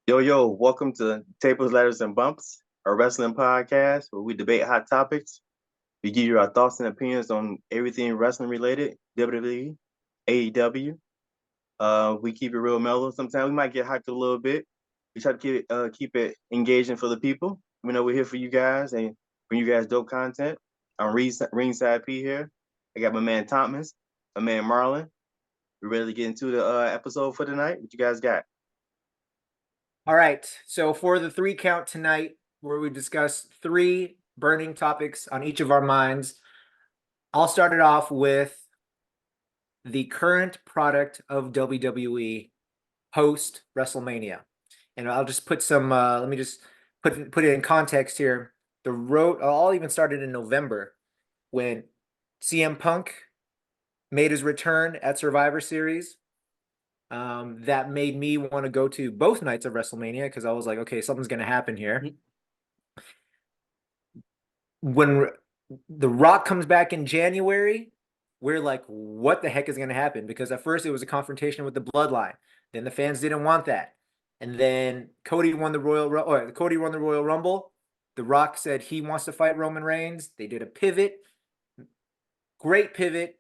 Yo, welcome to Tables, Ladders, and Bumps, a wrestling podcast where we debate hot topics. We give you our thoughts and opinions on everything wrestling related, WWE, AEW. We keep it real mellow. Sometimes we might get hyped a little bit. We try to keep it engaging for the people. We know we're here for you guys and bring you guys dope content. I'm Ringside P here. I got my man Thomas, my man Marlon. We ready to get into the episode for tonight? What you guys got? All right. So for the three count tonight, where we discuss three burning topics on each of our minds, I'll start it off with the current product of WWE post WrestleMania. And I'll just put some let me just put it in context here. The road all even started in November when CM Punk made his return at Survivor Series. That made me want to go to both nights of WrestleMania because I was like, okay, something's going to happen here. When The Rock comes back in January, we're like, what the heck is going to happen? Because at first it was a confrontation with the Bloodline. Then the fans didn't want that. And then Cody won the Royal Rumble. The Rock said he wants to fight Roman Reigns. They did a pivot. Great pivot,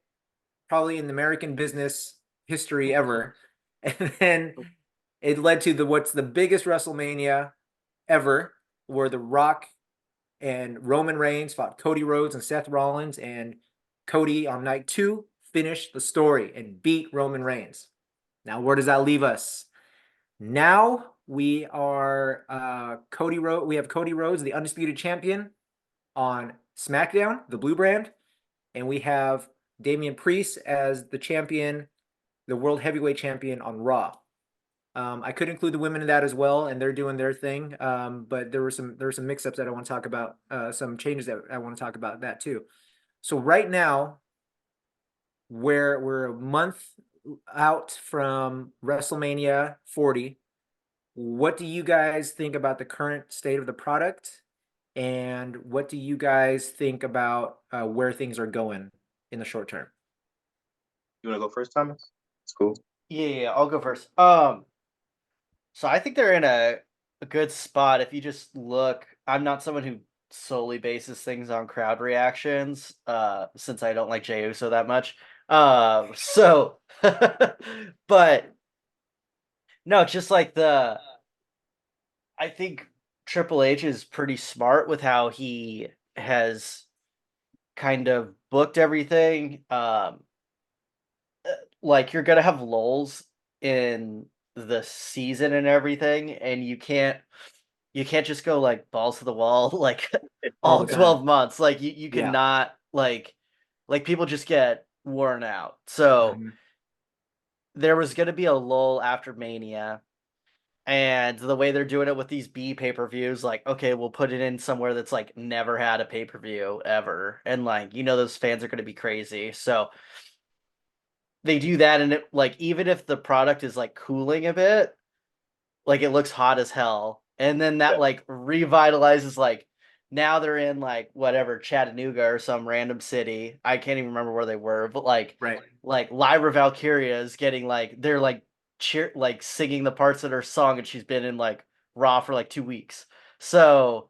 probably in the American business history ever. And then it led to what's the biggest WrestleMania ever, where The Rock and Roman Reigns fought Cody Rhodes and Seth Rollins, and Cody on night 2 finished the story and beat Roman Reigns. Now, where does that leave us? Now we are We have Cody Rhodes, the undisputed champion, on SmackDown, the Blue Brand, and we have Damian Priest as the champion, the World Heavyweight Champion on Raw. I could include the women in that as well, and they're doing their thing. But there were some mix-ups that I want to talk about, some changes that I want to talk about that too. So right now, we're a month out from WrestleMania 40. What do you guys think about the current state of the product? And what do you guys think about where things are going in the short term? You want to go first, Thomas? It's cool. Yeah, I'll go first. So I think they're in a good spot. If you just look, I'm not someone who solely bases things on crowd reactions, since I don't like Jey Uso that much. But no, just like I think Triple H is pretty smart with how he has kind of booked everything. Like you're gonna have lulls in the season and everything, and you can't just go like balls to the wall like All all the time. 12 months. Like you Yeah. cannot like people just get worn out. So Mhm. there was gonna be a lull after Mania. And the way they're doing it with these B pay-per-views, like, okay, we'll put it in somewhere that's like never had a pay-per-view ever. And like, those fans are gonna be crazy. So they do that, and it like even if the product is like cooling a bit, like it looks hot as hell. And then that Yeah. like revitalizes, like now they're in like whatever Chattanooga or some random city. I can't even remember where they were, but Right. like Lyra Valkyria is getting like they're like like singing the parts of her song, and she's been in like Raw for like 2 weeks. So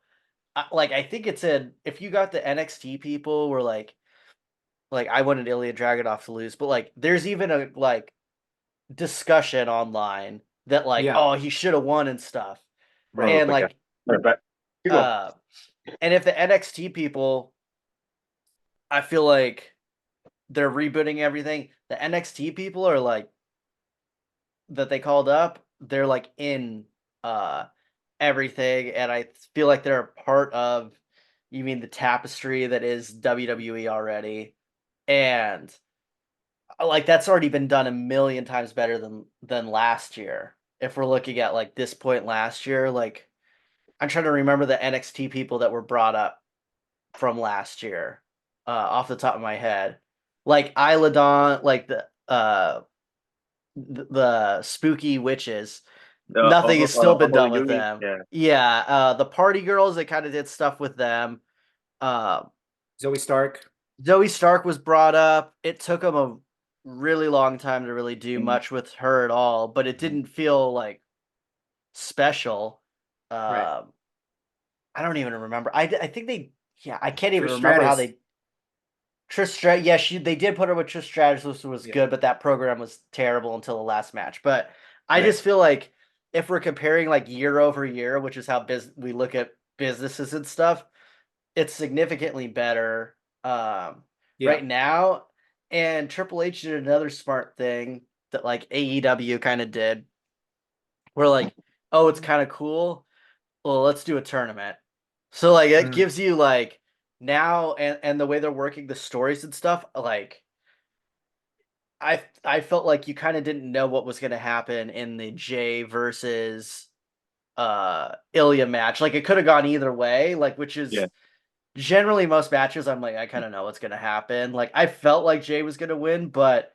like I think it's in if you got the NXT people were like I wanted Ilya Dragunov to lose, but like there's even a like discussion online that like, Yeah. oh, he should have won and stuff. Hold on Right. real And quick, guys. like Back. Keep going. uh and if the NXT people, I feel like they're rebooting everything. The NXT people are like that they called up, they're like in uh everything, and I feel like they're a part of, you mean the tapestry that is WWE already. And like that's already been done a million times better than last year. If we're looking at like this point last year, like I'm trying to remember the NXT people that were brought up from last year, off the top of my head. Like Isla Dawn, like the spooky witches. Nothing has still been Holy done with Duty. them. Yeah. Yeah, the party girls, they kind of did stuff with them. Uh, Zoe Stark. Zoe Stark was brought up. It took them a really long time to really do Mhm. much with her at all, but it didn't feel like special. Right. I don't even remember. I think they, yeah, I can't even Trish remember how Stratus. they. Yeah, they did put her with Trish Stratus, which was Yeah. good, but that program was terrible until the last match. But I Right. just feel like if we're comparing like year over year, which is how we look at businesses and stuff, it's significantly better Yeah. right now. And Triple H did another smart thing that like AEW kind of did. We're like, oh, it's kind of cool. Well, let's do a tournament. So like it Mm. gives you like now and the way they're working the stories and stuff, like I felt like you kind of didn't know what was going to happen in the Jay versus Ilya match. Like it could have gone either way, like which is Yeah. generally most matches I'm like I kind of know what's going to happen. Like I felt like Jay was going to win, but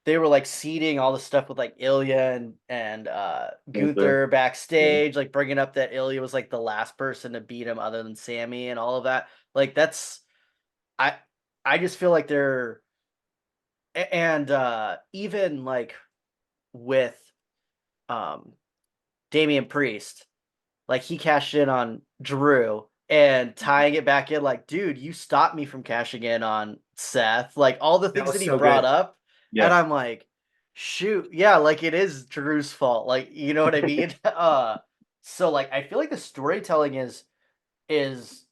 they were like seeding all the stuff with like Ilya and Gunther. Gunther Yeah. backstage, like bringing up that Ilya was like the last person to beat him other than Sammy and all of that. Like that's I I just feel like they're and even like with um Damian Priest, like he cashed in on Drew and tying it back in, like, dude, you stopped me from cashing in on Seth. Like all the That things was that he so brought good. up, and Yeah. I'm like, shoot, yeah, like it is Drew's fault. Like, you know what I mean? So like I feel like the storytelling is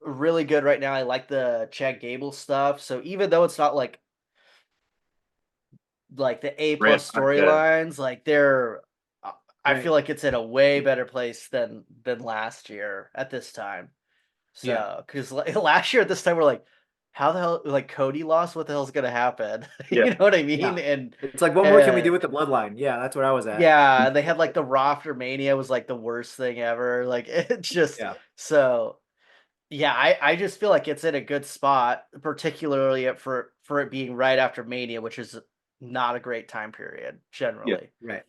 really good right now. I like the Chad Gable stuff. So even though it's not like the A Red plus podcast. storylines, like they're I feel Right. like it's in a way better place than last year at this time. Yeah. So, because last year at this time we're like, how the hell like Cody lost? What the hell's gonna happen? Yeah. You know what I mean? Yeah. It's like, what more can we do with the bloodline? Yeah, that's what I was at. Yeah, they had like the Raw after Mania was like the worst thing ever. Like it's just Yeah. so yeah. I just feel like it's in a good spot, particularly for it being right after Mania, which is not a great time period Yeah. generally. Right.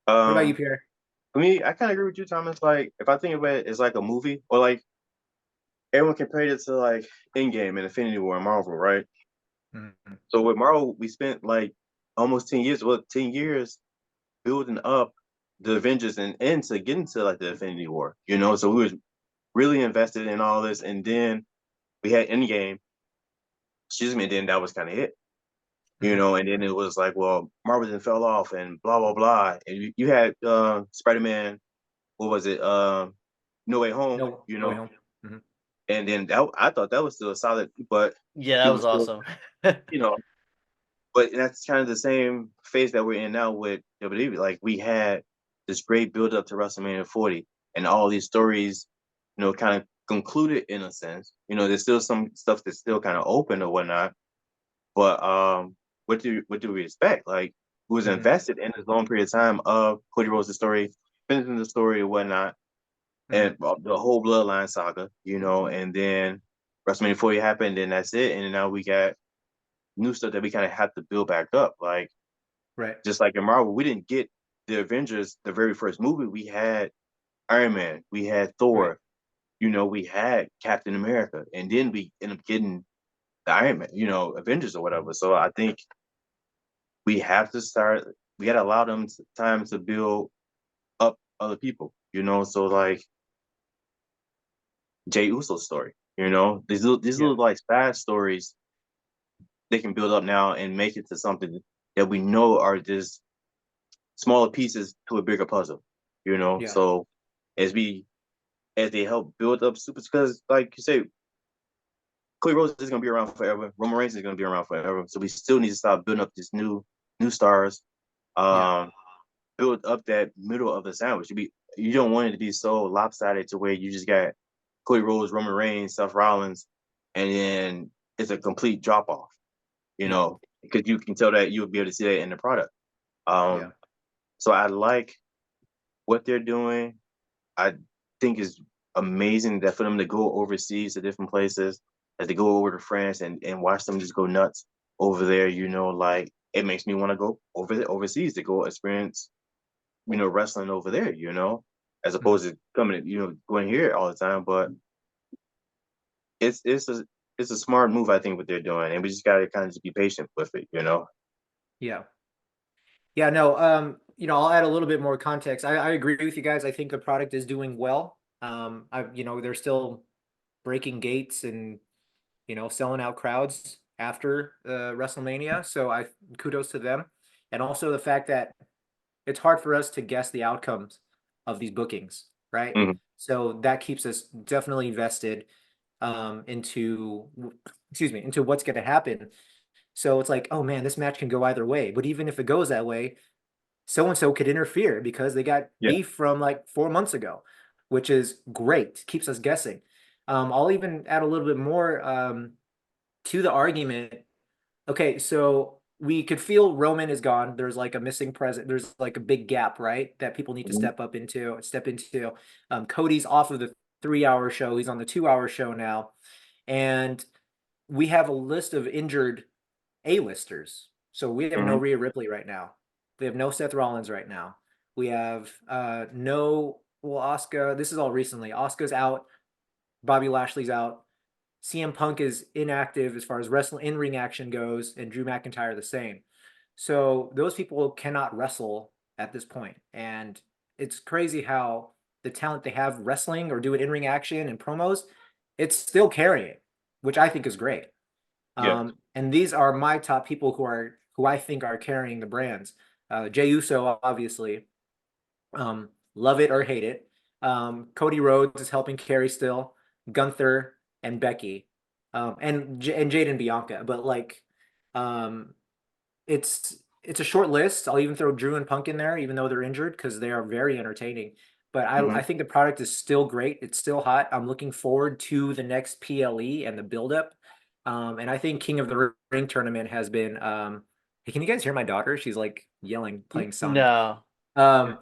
What about you, Um, Pierre? for me, I kind of agree with you, Thomas. Like, if I think of it as like a movie, or like everyone compared it to like Endgame and Infinity War and Marvel, right? Mhm. So with Marvel, we spent like almost 10 years, well, 10 years building up the Avengers and into getting to like the Infinity War, you know. So we were really invested in all this, and then we had Endgame, excuse me, and then that was kind of it, you Mhm. know. And then it was like, well, Marvel then fell off, and blah blah blah. And you had Spider Man, what was it? No Way Home, No, you no way know. home. Mhm. And then that I thought that was still a solid, but Yeah, that it was was still, awesome. you know, but that's kind of the same phase that we're in now with WWE. Like we had this great build up to WrestleMania 40, and all these stories, you know, kind of concluded in a sense. You know, there's still some stuff that's still kind of open or whatnot. But what do we expect? Like, who was Mhm. invested in this long period of time of Cody Rhodes' story, finishing the story or whatnot, and Mhm. the whole Bloodline saga, you know, and then WrestleMania 40 happened, and that's it. And now we got new stuff that we kind of have to build back up. Like, Right. just like in Marvel, we didn't get the Avengers, the very first movie. We had Iron Man, we had Right. Thor, you know, we had Captain America, and then we ended up getting the Iron Man, you know, Avengers or whatever. Mhm. So I think we have to start. We got to allow them time to build up other people, you know. So like Jay Uso's story, you know, these Yeah. little like fast stories they can build up now and make it to something that we know are just smaller pieces to a bigger puzzle, you know. Yeah. So as we as they help build up super, because like you say, Cody Rhodes is gonna be around forever. Roman Reigns is gonna be around forever. So we still need to start building up these new stars. Yeah. Um, build up that middle of the sandwich. You don't want it to be so lopsided to where you just got Cody Rhodes, Roman Reigns, Seth Rollins, and then it's a complete drop off. You Yeah. know, because you can tell that you'll be able to see that in the product. Yeah. So I like what they're doing. I think is amazing that for them to go overseas to different places, that they go over to France and watch them just go nuts over there, you know, like it makes me want to go overseas to go experience, you know, wrestling over there, you know, as Mhm. opposed to coming, you know, going here all the time. But it's a smart move, I think, what they're doing, and we just gotta kind of just be patient with it, you know. Yeah. Yeah. No. I'll add a little bit more context. I agree with you guys. I think the product is doing well. They're still breaking gates and selling out crowds after WrestleMania. So I kudos to them, and also the fact that it's hard for us to guess the outcomes of these bookings, right? Mhm. So that keeps us definitely invested into into what's going to happen. So it's like, oh man, this match can go either way. But even if it goes that way, so and so could interfere because they got Yeah. beef from like 4 months ago, which is great. Keeps us guessing. I'll even add a little bit more to the argument. Okay, so we could feel Roman is gone. There's like a missing present. There's like a big gap, right? That people need to Mhm. step into. Cody's off of the 3 hour show. He's on the 2 hour show now. And we have a list of injured A-listers. So we have no Mhm. Rhea Ripley right now. We have no Seth Rollins right now. We have no Asuka. This is all recently. Asuka's out. Bobby Lashley's out. CM Punk is inactive as far as wrestling in-ring action goes, and Drew McIntyre the same. So those people cannot wrestle at this point. And it's crazy how the talent they have wrestling or doing in-ring action and promos, it's still carrying, which I think is great. Yeah. And these are my top people who I think are carrying the brands. Jey Uso, obviously, love it or hate it. Cody Rhodes is helping carry still. Gunther and Becky, and Jade and Bianca. But like, um, it's a short list. I'll even throw Drew and Punk in there, even though they're injured, because they are very entertaining. But I Mhm. think the product is still great. It's still hot. I'm looking forward to the next PLE and the buildup. And I think King of the Ring tournament has been. Hey, can you guys hear my daughter? She's like yelling, playing Sonic. No. Um,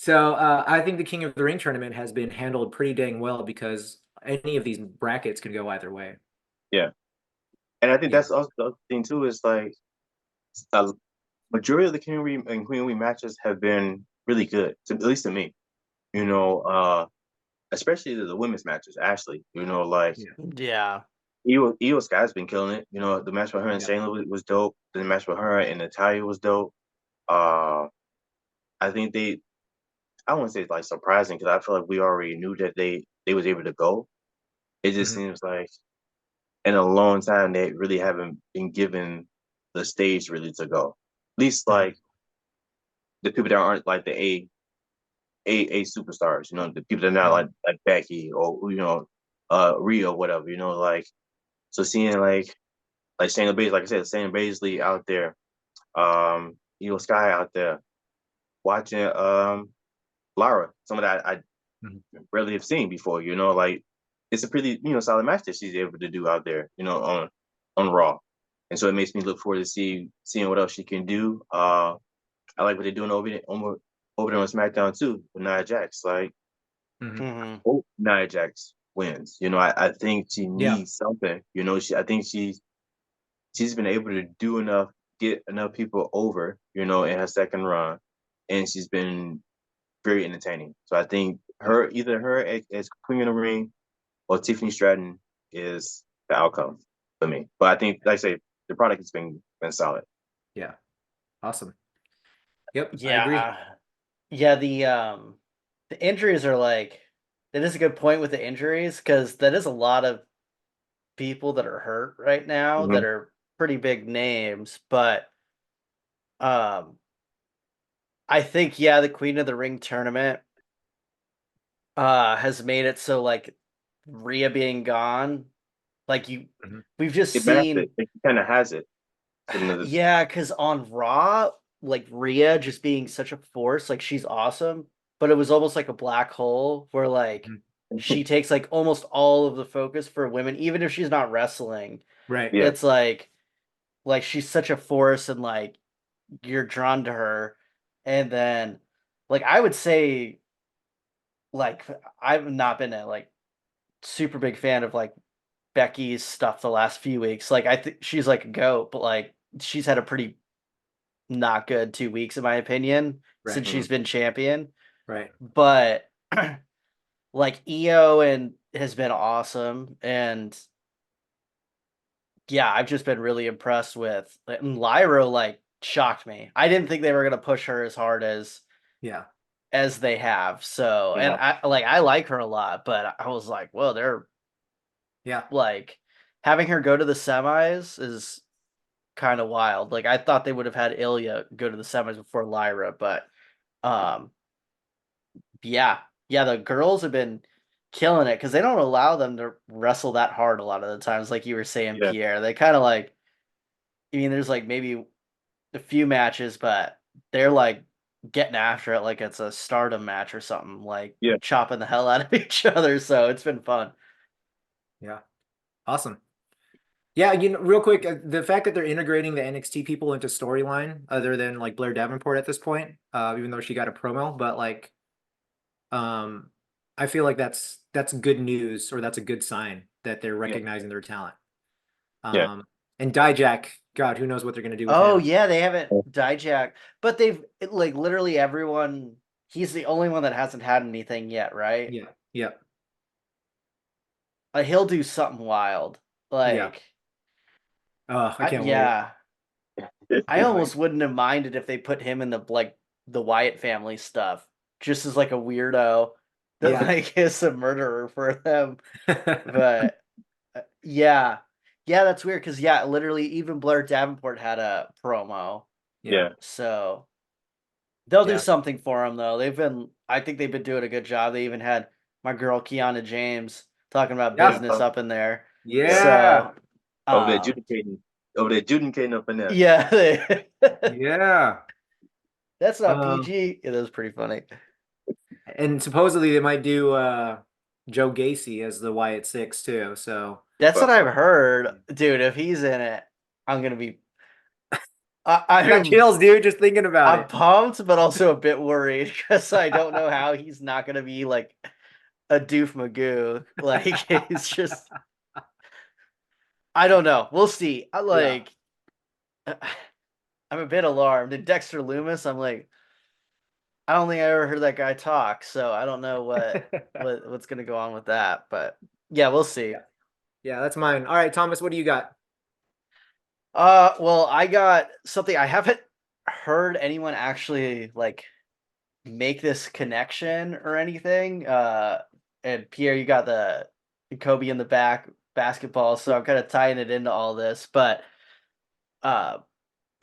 I think the King of the Ring tournament has been handled pretty dang well because any of these brackets can go either way. Yeah. And I think Yeah. that's also the other thing too is like a majority of the King and Queen matches have been really good, at least to me. You know, especially the women's matches. Actually, like Yeah. Yeah. Io Sky's been killing it. The match with her and Yeah. Shayna was dope. The match with her and Natalia was dope. Uh, I think I wouldn't say it's like surprising because I feel like we already knew that they was able to go. It just Mhm. seems like in a long time they really haven't been given the stage really to go. At least Mhm. like the people that aren't like the A superstars, the people that are not Mhm. like Becky or Rhea or whatever, like so seeing like Shayna Baszler, like I said, Shayna Baszler out there, Sky out there, watching Lara, some of that I Mhm. rarely have seen before, like it's a pretty, solid match that she's able to do out there, on Raw. And so it makes me look forward to seeing what else she can do. I like what they're doing over there on SmackDown too with Nia Jax. Like, Mhm. Hmm. hope Nia Jax wins. I think she Yeah. needs something. I think she's been able to do enough, get enough people over, in her second run, and she's been very entertaining. So I think Yeah. either her as Queen of the Ring or Tiffany Stratton is the outcome for me. But I think, like I say, the product has been solid. Yeah. Awesome. Yep. I agree. Yeah. Yeah, the injuries are like that is a good point with the injuries because that is a lot of people that are hurt right now Mm-hmm. that are pretty big names, but um I think yeah, the Queen of the Ring tournament has made it so like Rhea being gone, like Mhm. we've just It matched it. seen It kind of has it. So another, yeah, because on Raw, like Rhea just being such a force, like she's awesome, but it was almost like a black hole where like Mhm. she takes like almost all of the focus for women, even if she's not wrestling. Right. yeah, It's like she's such a force and like you're drawn to her. And then like I would say like I've not been a like super big fan of like Becky's stuff the last few weeks. Like I think she's like a goat, but like she's had a pretty not good 2 weeks in my opinion since Right. mhm, she's been champion. Right. But like EO and has been awesome and yeah, I've just been really impressed with and Lyra like shocked me. I didn't think they were gonna push her as hard Yeah. as they have. So, and Yeah. I like her a lot, but I was like, well, they're Yeah. like having her go to the semis is kind of wild. Like I thought they would have had Ilya go to the semis before Lyra, but um yeah. Yeah, the girls have been killing it because they don't allow them to wrestle that hard a lot of the times, like you were saying, Yeah. Pierre. They kind of like, I mean, there's like maybe a few matches, but they're like getting after it like it's a stardom match or something, like Yeah. chopping the hell out of each other. So it's been fun. Yeah. Awesome. Yeah, real quick, the fact that they're integrating the NXT people into storyline, other than like Blair Davenport at this point, even though she got a promo, but like, um, I feel like that's good news, or that's a good sign that they're Yeah. recognizing their talent. Yeah. And Dijak, God, who knows what they're gonna do with Oh him? yeah, they haven't Dijak, but like literally everyone. He's the only one that hasn't had anything yet, right? Yeah, yeah, He'll do something wild. yeah. Like, I can't wait. yeah, I Can't almost wait. wouldn't have minded if they put him in the Wyatt family stuff, just as like a weirdo that Yeah, like is a murderer for them. But yeah, yeah, that's weird because yeah, literally even Blair Davenport had a promo, yeah, Yeah. so they'll do yeah, something for him though. I think they've been doing a good job. They even had my girl Kiana James talking about yeah, business up in there. Yeah. yeah, So, Over there um, adjudicating. Over there adjudicating up in there. yeah, yeah. that's not Um, PG. It is pretty funny. and supposedly they might do Joe Gacy as the Wyatt Six too. So That's what But I've heard, dude. If he's in it, I'm gonna be. I got I'm chills, dude, just thinking about I'm it. pumped, but also a bit worried because I don't know how he's not gonna be like a doof Magoo. Like it's just I don't know. We'll see. Yeah. I'm a bit alarmed. And Dexter Loomis, I'm like, I don't think I ever heard that guy talk, so I don't know what's gonna go on with that. But yeah, we'll see. Yeah. Yeah, that's mine. All right, Thomas, what do you got? Well, I got something I haven't heard anyone actually like make this connection or anything. And Pierre, you got the Kobe in the back basketball, so I'm kind of tying it into all this. But uh,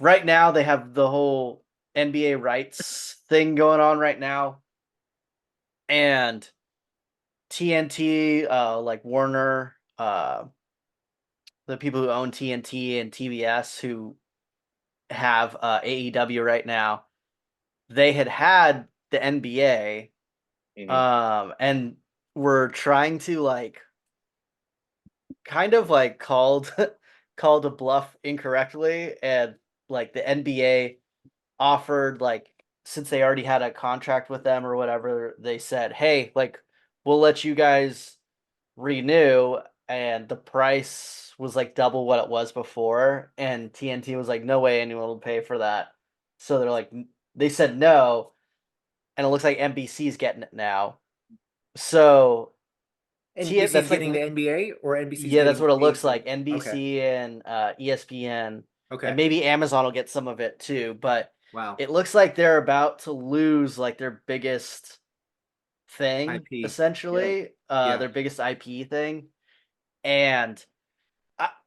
right now they have the whole NBA rights thing going on right now, and TNT, like Warner, the people who own TNT and TBS who have AEW right now, they had the NBA, mhm. and were trying to like kind of like called called a bluff incorrectly, and like the NBA offered like since they already had a contract with them or whatever, they said, "Hey, like we'll let you guys renew," and the price was like double what it was before, and TNT was like, "No way anyone will pay for that." So they're like they said no, and it looks like NBC's getting it now. So NBC's that's like getting the NBA or NBC's yeah, that's getting what it looks like. AEW? Okay. NBC and ESPN, and Okay. maybe Amazon will get some of it too. But Wow. it looks like they're about to lose like their biggest thing, IP. Yeah. essentially, Yeah. their biggest IP thing. And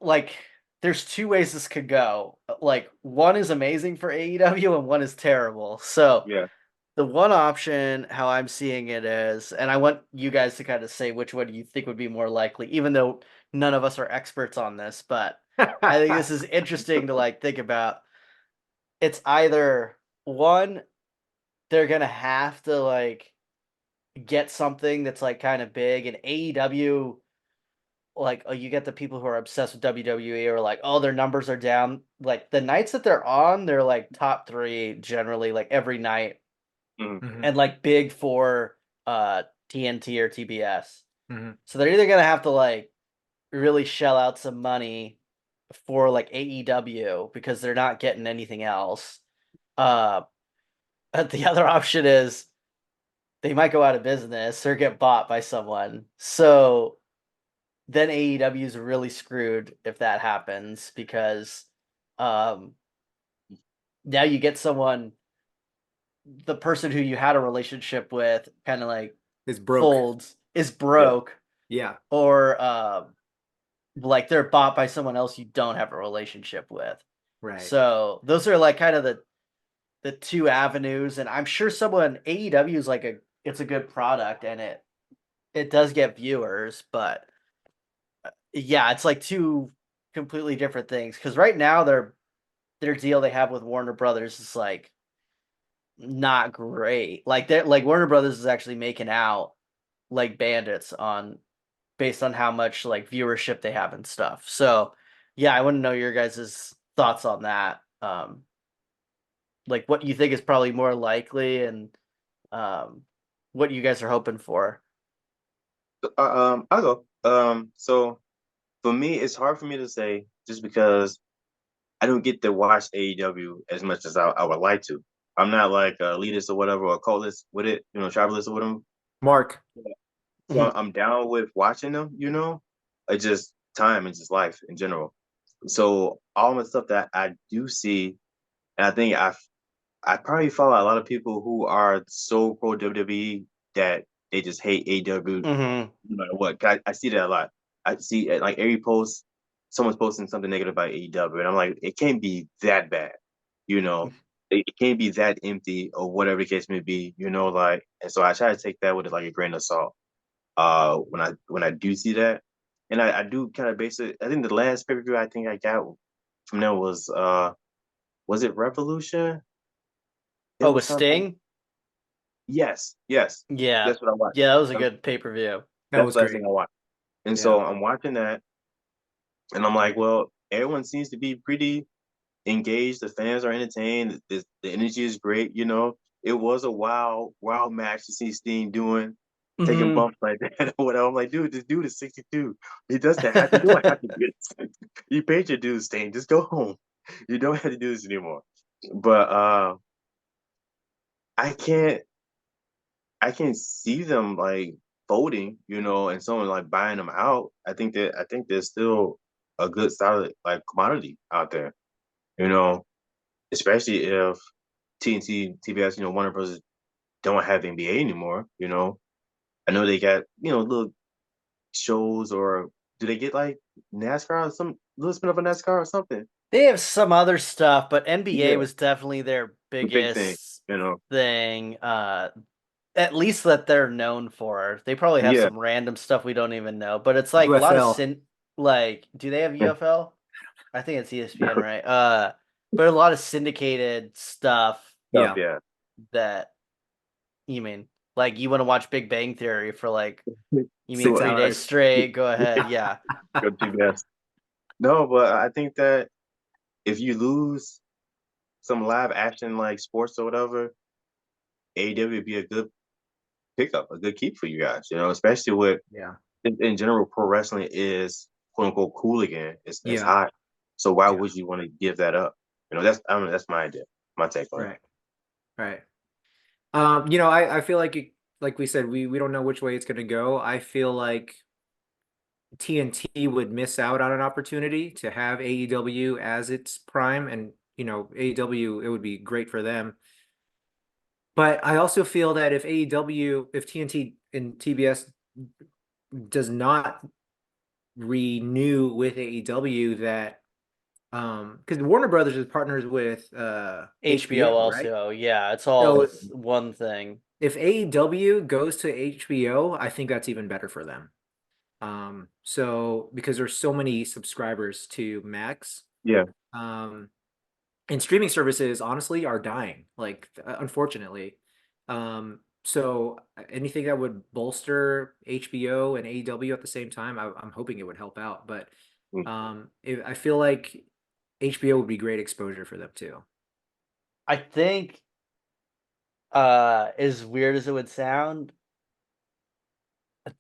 like, there's two ways this could go. Like, one is amazing for AEW, and one is terrible. So Yeah. the one option, how I'm seeing it is, and I want you guys to kind of say which one you think would be more likely, even though none of us are experts on this, but I think this is interesting to like think about. It's either one, they're gonna have to like get something that's like kind of big, and AEW, like you get the people who are obsessed with WWE or like, oh, their numbers are down. Like the nights that they're on, they're like top three generally, like every night, Mhm. Hmm. and like big for TNT or TBS. Hmm. So they're either gonna have to like really shell out some money for like AEW because they're not getting anything else. Uh, but the other option is they might go out of business or get bought by someone. So then AEW is really screwed if that happens because um now you get someone, the person who you had a relationship with kind of like It's broke. folds, is broke, Yeah. or like they're bought by someone else you don't have a relationship with. Right. So those are like kind of the two avenues, and I'm sure someone AEW is like it's a good product and it does get viewers, but yeah, it's like two completely different things. Because right now their deal they have with Warner Brothers is like not great. Like they like Warner Brothers is actually making out like bandits on based on how much like viewership they have and stuff. So yeah, I want to know your guys' thoughts on that. Like what you think is probably more likely and um what you guys are hoping for. I'll go. So for me, it's hard for me to say just because I don't get to watch AEW as much as I would like to. I'm not like a elitist or whatever or a cultist with it, tribalist or whatever. Mark. So I'm down with watching them, It's just time and just life in general. So all the stuff that I do see, and I think I probably follow a lot of people who are so pro WWE that they just hate AEW Mm-hmm. no matter what. 'Cause I see that a lot. I see like every post, someone's posting something negative about AEW, and I'm like, it can't be that bad, you know. It can't be that empty or whatever the case may be, like. And so I try to take that with like a grain of salt. When I do see that, and I do kind of base it. I think the last pay-per-view I think I got from there was it Revolution? It Oh, was with something. Sting? Yes, yes, Yeah. that's what I watched. Yeah, that was a Um, good pay-per-view. That That's was the last thing great. I watched. And Yeah. so I'm watching that, and I'm like, well, everyone seems to be pretty engaged. The fans are entertained. The energy is great. It was a wild match to see Steen taking Mm-hmm. bumps like that or whatever. I'm like, dude, this dude is 62. He doesn't have to. You don't have to do this. You paid your dues, Steen. Just go home. You don't have to do this anymore. But I can't. I can see them like folding, and someone like buying them out. I think there's still a good solid like commodity out there, you know, especially if TNT, TBS, Warner Bros. Don't have NBA anymore. I know they got little shows, or do they get like NASCAR or some little spin off of NASCAR or something? They have some other stuff, but NBA Yeah, was definitely their the big thing, biggest thing. At least that they're known for. They probably have Yeah, some random stuff we don't even know, but it's like a lot of UFL. like do they have UFL? I think it's ESPN, right? But a lot of syndicated stuff stuff. Yeah. Yeah, that you mean like you want to watch Big Bang Theory for like you mean 6 3 days hours. straight? Go ahead. Yeah. go TBS. No, but I think that if you lose some live action like sports or whatever, AEW would be a good pickup, a good keep for you guys, especially with Yeah. in general, pro wrestling is quote unquote cool again. It's Yeah. hot. So why Yeah. would you want to give that up? That's my idea, my take on it. Right. Right. I feel like like we said, we don't know which way it's gonna go. I feel like TNT would miss out on an opportunity to have AEW as its prime, and AEW, it would be great for them. But I also feel that if TNT and TBS does not renew with AEW, that because Warner Brothers is partners with HBO HBO, right? also. Yeah, it's all So one thing. if AEW goes to HBO, I think that's even better for them. So because there's so many subscribers to Max, Yeah, um, and streaming services honestly are dying, like unfortunately. So anything that would bolster HBO and AEW at the same time, I'm hoping it would help out. But mm, I feel like HBO would be great exposure for them too. I think as weird as it would sound,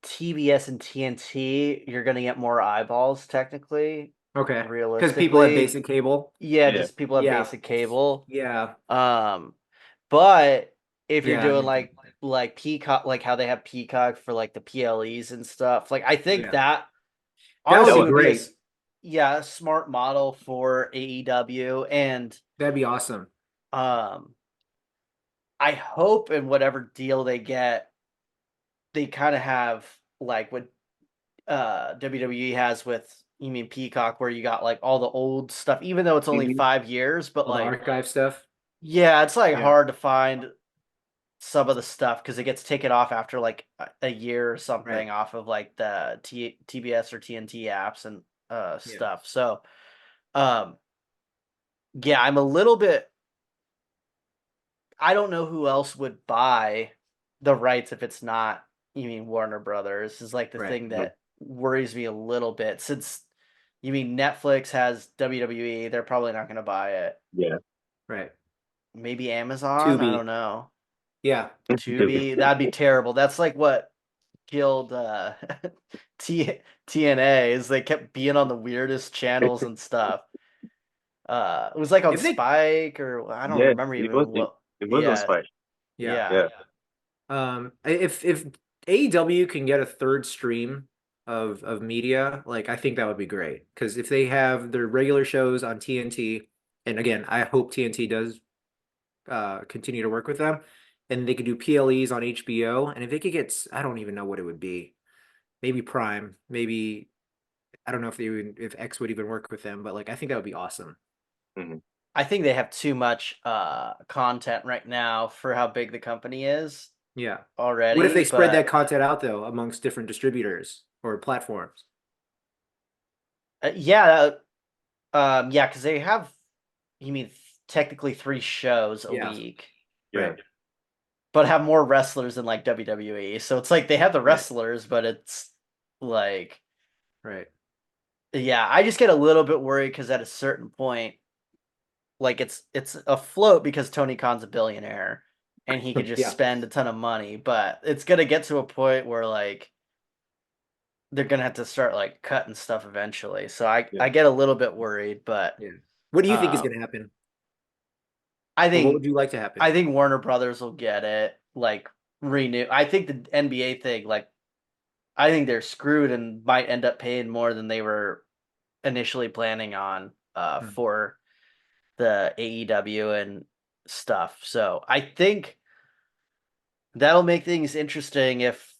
TBS and TNT, you're gonna get more eyeballs technically, Okay, because people have realistically. basic cable. Yeah, yeah, just people have Yeah, basic cable. yeah, Um, but if you're yeah, doing like Peacock, like how they have Peacock for like the PLEs and stuff, like I think yeah. that That would honestly be that would be great. yeah, a smart model for AEW. And That'd be awesome. I hope in whatever deal they get, they kind of have like what WWE has with you mean Peacock, where you got like all the old stuff, even though it's only Mhm. 5 years, but All the like archive stuff. yeah, it's like Yeah. hard to find some of the stuff because it gets taken off after like a year or something Right. off of like the TBS or TNT apps and Yeah. stuff. So um yeah, I'm a little bit I don't know who else would buy the rights if it's not you mean Warner Brothers is like the Right. thing Mhm. that worries me a little bit since you mean Netflix has WWE, they're probably not going to buy it. Yeah. Right. Maybe Amazon, I don't Tubi. know. Yeah. Tubi, that'd be terrible. That's like what killed T TNA is they kept being on the weirdest channels and stuff. It was like on If they Spike or I don't Yeah, remember it even was what. it was on Yeah, Spike. yeah. yeah. Yeah. If AEW can get a third stream of media, like I think that would be great. Because if they have their regular shows on TNT, and again, I hope TNT does continue to work with them, and they could do PLEs on HBO, and if they could get, I don't even know what it would be. Maybe Prime, maybe I don't know if they even if X would even work with them, but like I think that would be awesome. Mhm. I think they have too much content right now for how big the company is Yeah. What if already, they spread that but content out though amongst different distributors or platforms? yeah, yeah, because they have you mean technically 3 shows a Yeah. week, Yeah. Right. but have more wrestlers than like WWE. So it's like they have the Right. wrestlers, but it's like Right. yeah, I just get a little bit worried because at a certain point, like it's afloat because Tony Khan's a billionaire and he could just Yeah. spend a ton of money, but it's gonna get to a point where like they're gonna have to start like cutting stuff eventually. So Yeah. I get a little bit worried, but Yeah. What do you think is um, going to happen? I Or what think would you like to happen? Warner Brothers will get it like renew. I think the NBA thing, like I think they're screwed and might end up paying more than they were initially planning on Hmm. for the AEW and stuff. So I think that'll make things interesting if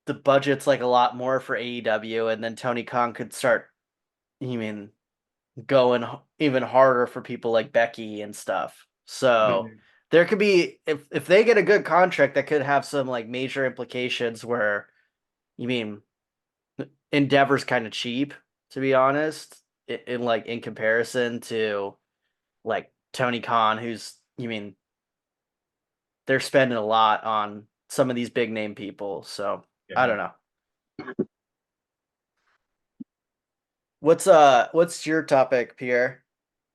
the budget's like a lot more for AEW and then Tony Khan could start you mean going even harder for people like Becky and stuff. So Mhm. there could be if they get a good contract that could have some like major implications where you mean Endeavor's kind of cheap to be honest in like in comparison to like Tony Khan who's you mean they're spending a lot on some of these big name people. So I Yeah. don't know. What's your topic, Pierre?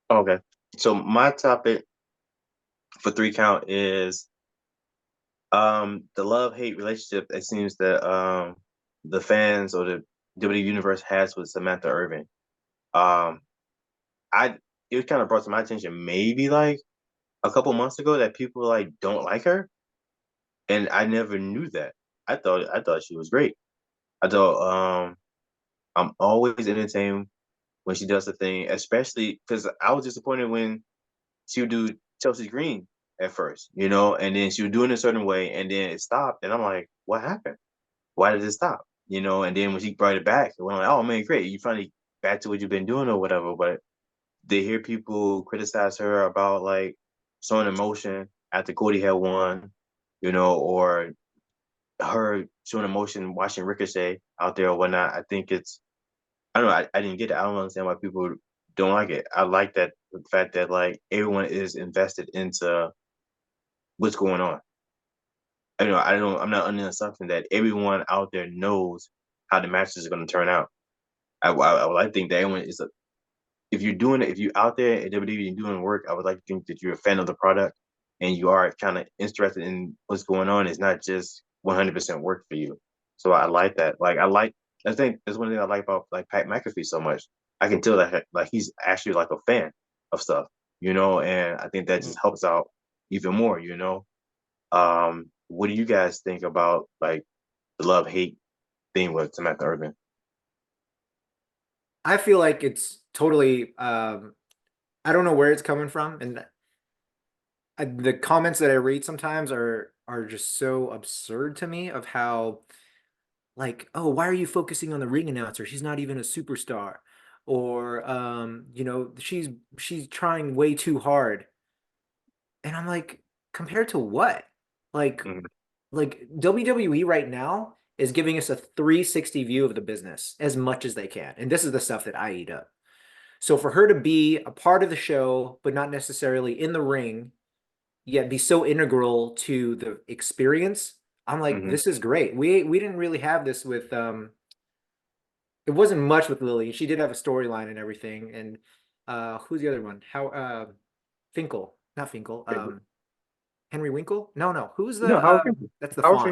Okay. So my topic for 3 count is the love hate relationship it seems that the fans or the WWE universe has with Samantha Irvin. Um I it kind of brought to my attention maybe like a couple months ago that people like don't like her, and I never knew that. I thought she was great. I thought I'm always entertained when she does the thing, especially because I was disappointed when she would do Chelsea Green at first, and then she would do it in a certain way, and then it stopped, and I'm like, what happened? Why did it stop? And then when she brought it back, it went like, oh man, great, you finally back to what you've been doing or whatever. But they hear people criticize her about like showing emotion after Cody had won, or her showing emotion watching Ricochet out there or whatnot. I think I don't know. I didn't get it. I don't understand why people don't like it. I like that the fact that like everyone is invested into what's going on. I don't. I'm not under the assumption that everyone out there knows how the matches are going to turn out. I would like to think that everyone is if you're doing it, if you're out there at WWE and doing work, I would like to think that you're a fan of the product and you are kind of interested in what's going on. It's not just 100% work for you. So I like that. I think that's one thing I like about like Pat McAfee so much. I can tell that like he's actually like a fan of stuff, and I think that just helps out even more. What do you guys think about like the love hate thing with Samantha Urban? I feel like it's totally I don't know where it's coming from, and the comments that I read sometimes are just so absurd to me of how like, oh, why are you focusing on the ring announcer? She's not even a superstar. Or she's trying way too hard. And I'm like, compared to what? Like Mhm. like WWE right now is giving us a 360 view of the business as much as they can. And this is the stuff that I eat up. So for her to be a part of the show, but not necessarily in the ring, yet be so integral to the experience, I'm like, Mhm. this is great. We didn't really have this with it wasn't much with Lily. She did have a storyline and everything. And who's the other one? How Finkel, not Finkel. Henry Winkle? No, no. Who's No, the Howard Finkel. that's the Howard font.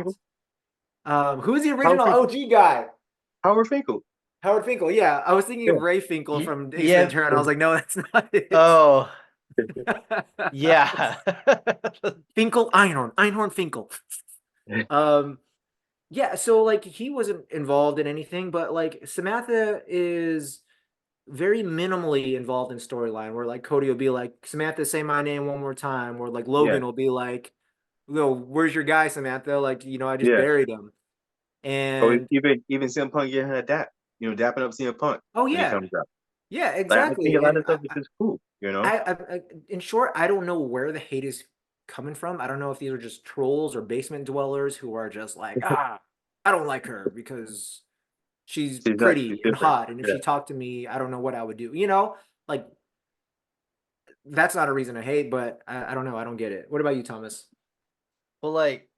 Finkel. Who's the Howard original Finkel. OG guy? Howard Finkel. Howard Finkel. Yeah, I was thinking of Yeah. Ray Finkel from Ace Yeah. Ventura, and I was like, no, that's not it. Oh, yeah. Finkel Einhorn Finkel. Um, yeah, so like he wasn't involved in anything, but like Samantha is very minimally involved in storyline where like Cody will be like, Samantha, say my name one more time, or like Yeah. Logan will be like, no, where's your guy, Samantha? Like, I just Yeah. buried him. Or And even CM Punk getting her dap. Dapping up CM Punk oh when he yeah, comes up. yeah, Like I think a exactly. lot And of stuff is just cool. in short, I don't know where the hate is coming from. I don't know if these are just trolls or basement dwellers who are just like, I don't like her because she's She's pretty and different. hot. And if Yeah. she talked to me, I don't know what I would do. Like that's not a reason to hate, but I don't know. I don't get it. What about you, Thomas? Well, like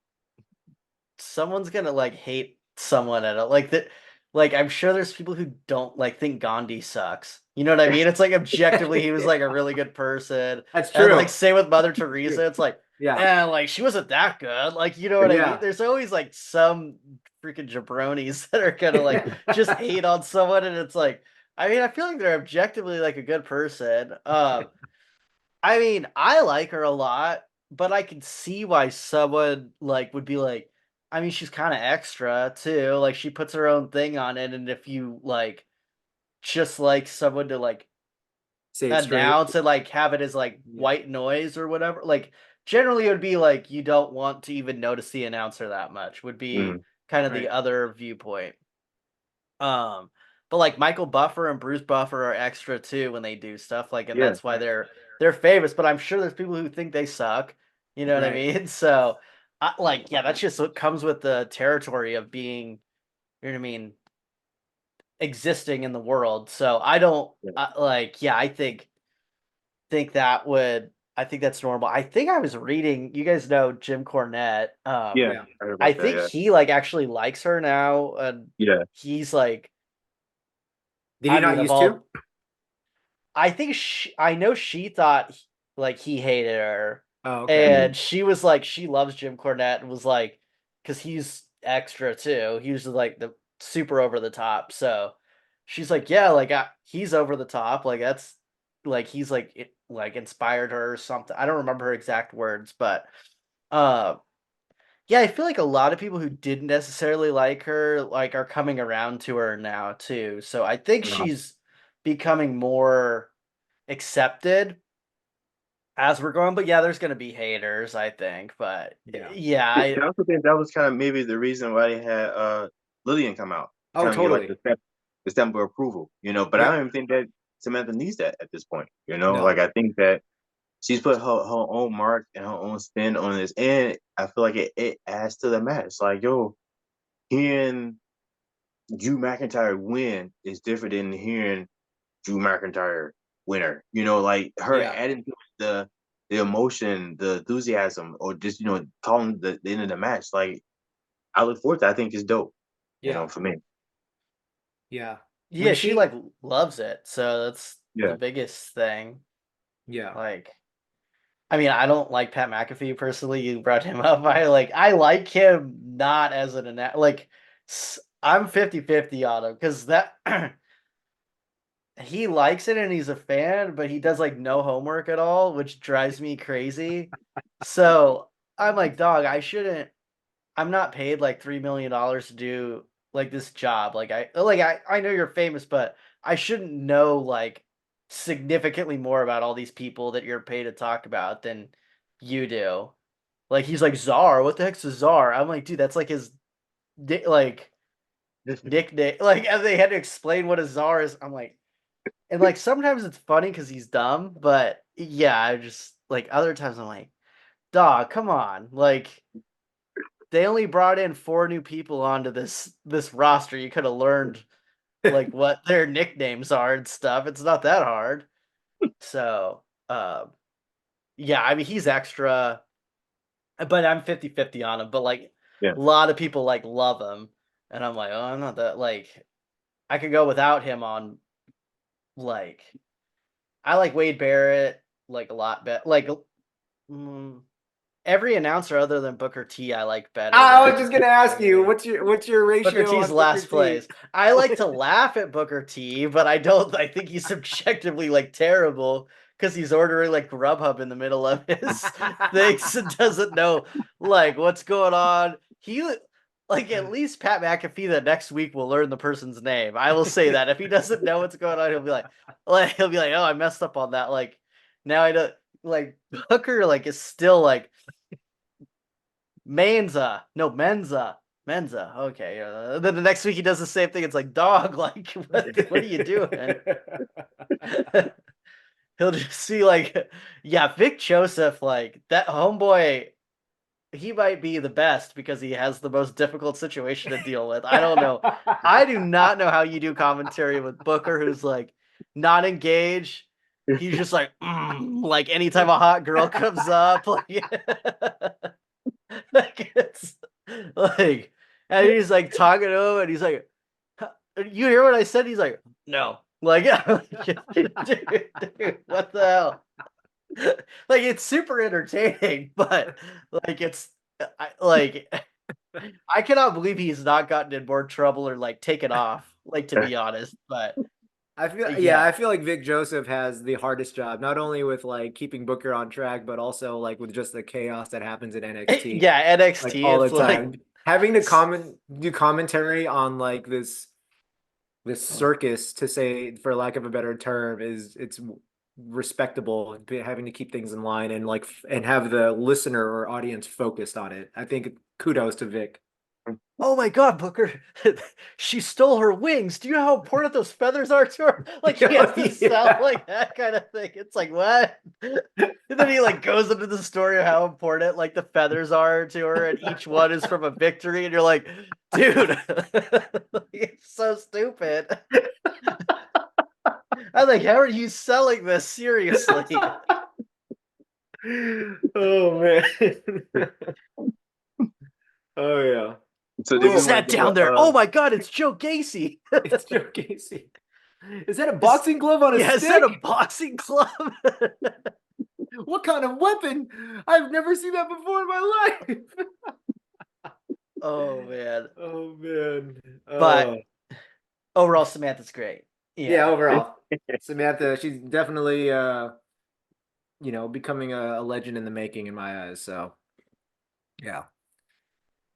someone's gonna like hate someone at it. Like that. Like I'm sure there's people who don't like think Gandhi sucks. You know what I mean? It's like objectively he was like a really good person. That's And like true. same with Mother That's Teresa. true. It's like, Yeah. like she wasn't that good. Like, you know what I mean? Yeah. There's always like some freaking jabronis that are gonna like just hate on someone, and it's like, I mean, I feel like they're objectively like a good person. I mean, I like her a lot, but I can see why someone like would be like, I mean, she's kind of extra too. Like she puts her own thing on it, and if you like just like someone to like Say it straight. announce and like have it as like Yeah. white noise or whatever, like generally it would be like you don't want to even notice the announcer that much would be Mhm. kind of the Right. other viewpoint. Um, but like Michael Buffer and Bruce Buffer are extra too when they do stuff like, and Yeah. that's why Right. they're famous. But I'm sure there's people who think they suck. You know what I Right. mean? So, like, yeah, that's just what comes with the territory of being. You know what I mean? Existing in the world. So I don't Yeah. like. Yeah, I think that would. I think that's normal. I think I was reading. You guys know Jim Cornette. Yeah. Yeah. I heard I about that. think Yeah. he like actually likes her now, and Yeah. he's like. Did he I not mean, of used to? all I think I know she thought like he hated her, Oh, okay. Mhm. and she was like she loves Jim Cornette and was like because he's extra too. He was like the super over the top. So she's like, yeah, like he's over the top. Like that's like he's like like inspired her or something. I don't remember her exact words, but uh, yeah, I feel like a lot of people who didn't necessarily like her like are coming around to her now too. So I think Uh-huh. she's becoming more accepted as we're going, but yeah, there's gonna be haters, I think. But Yeah. yeah, Yeah, I also think that was kind of maybe the reason why they had Lillian come out, Oh, kind of get like totally. the stamp of approval. But I Yep. don't even think that Samantha needs that at this point. Like No. I think that she's put her own mark and her own spin on this, and I feel like it adds to the match. Like hearing Drew McIntyre win is different than hearing Drew McIntyre winner. Like her Yeah. adding to the emotion, the enthusiasm, or just calling the end of the match. Like I look forward to. I think it's dope. Yeah. For me. Yeah. yeah, When she she like loves it, so that's the Yeah. biggest thing. Yeah. Like, I mean, I don't like Pat McAfee personally. You brought him up. I like him not as like. I'm 50-50 on him because that he likes it and he's a fan, but he does like no homework at all, which drives me crazy. So I'm like, dog, I'm not paid like $3 million to do like this job. I know you're famous, but I shouldn't know like significantly more about all these people that you're paid to talk about than You do. Like he's like Czar. What the heck's a Czar? I'm like, dude, that's like his like nickname. Like, and they had to explain what a Czar is. I'm like, and like sometimes it's funny because he's dumb, but yeah, I just like other times I'm like, dog, come on. Like they only brought in 4 new people onto this roster. You could have learned like what their nicknames are and stuff. It's not that hard. So yeah, I mean he's extra, but I'm 50-50 on him. But like Yeah. a lot of people like love him. And I'm like, oh, I'm not that like I could go without him on like I like Wade Barrett like a lot better. Like mm, every announcer other than Booker T, I like better I was than just gonna ask you, anything. what's your Booker ratio T's on Booker last T? place. I like to laugh at Booker T, but I don't. I think he's subjectively like terrible because he's ordering like Grubhub in the middle of his things and doesn't know like what's going on. He like at least Pat McAfee the next week will learn the person's name. I will say that if he doesn't know what's going on, he'll be like, oh, I messed up on that. Like now I don't like Booker like is still like Menza. Menza. Okay. Then the next week he does the same thing. It's like, dog, like, what are you doing? He'll just see, like, yeah, Vic Joseph, like, that homeboy, he might be the best because he has the most difficult situation to deal with. I don't know. I do not know how you do commentary with Booker, who's, like, not engaged. He's just like anytime a hot girl comes up, like, like it's like, and he's like talking to him, and he's like, "You hear what I said?" He's like, "No." Like, dude, what the hell? Like, it's super entertaining, but like, like, I cannot believe he's not gotten in more trouble or like taken off. Like, to be honest, but Yeah, yeah, I feel like Vic Joseph has the hardest job, not only with like keeping Booker on track, but also like with just the chaos that happens in NXT, yeah, like NXT. all the It's like, time. Having to do commentary on like this circus, to say for lack of a better term, it's respectable, having to keep things in line and like and have the listener or audience focused on it. I think kudos to Vic. oh my God, Booker, she stole her wings. Do you know how important those feathers are to her? Like he has to sell Yeah. like that kind of thing. It's like what? And then he like goes into the story of how important like the feathers are to her, and each one is from a victory, and you're like, dude, it's so stupid. I'm like, how are you selling this seriously? Oh man. Oh yeah. So did we Who's want that to do down there? Oh my God, it's Joe Gacy. It's Joe Casey. Is that a boxing glove on a Yeah, is stick? that a boxing glove? What kind of weapon? I've never seen that before in my life. Oh man. Oh man. But overall, Samantha's great. Yeah, Yeah. overall. Samantha, she's definitely becoming a legend in the making in my eyes. So yeah.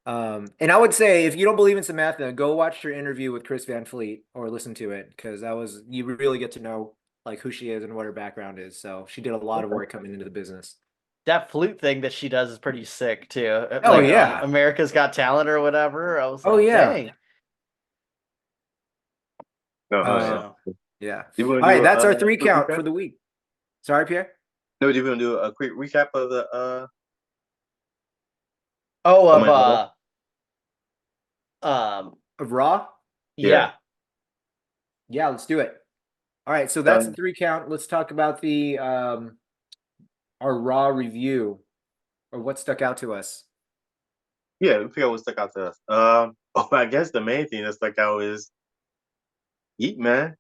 And I would say if you don't believe in Samantha, go watch her interview with Chris Van Fleet or listen to it, because you really get to know like who she is and what her background is. So she did a lot of work coming into the business. That flute thing that she does is pretty sick too. Oh Like on yeah. America's Got Talent or whatever. I was Oh like, yeah. dang. yeah. So, Yeah. Do you All want to right, do that's our a 3 quick count recap? for the week. Sorry, Pierre. No, do you want to do a quick recap of the oh, Monday Night Raw? Of Raw? Yeah. yeah. Yeah, let's do it. All right, so that's the Um, 3 count. Let's talk about the our Raw review, or what stuck out to us. yeah, we figure out what stuck out to us. I guess the main thing that stuck out is Yeet Man.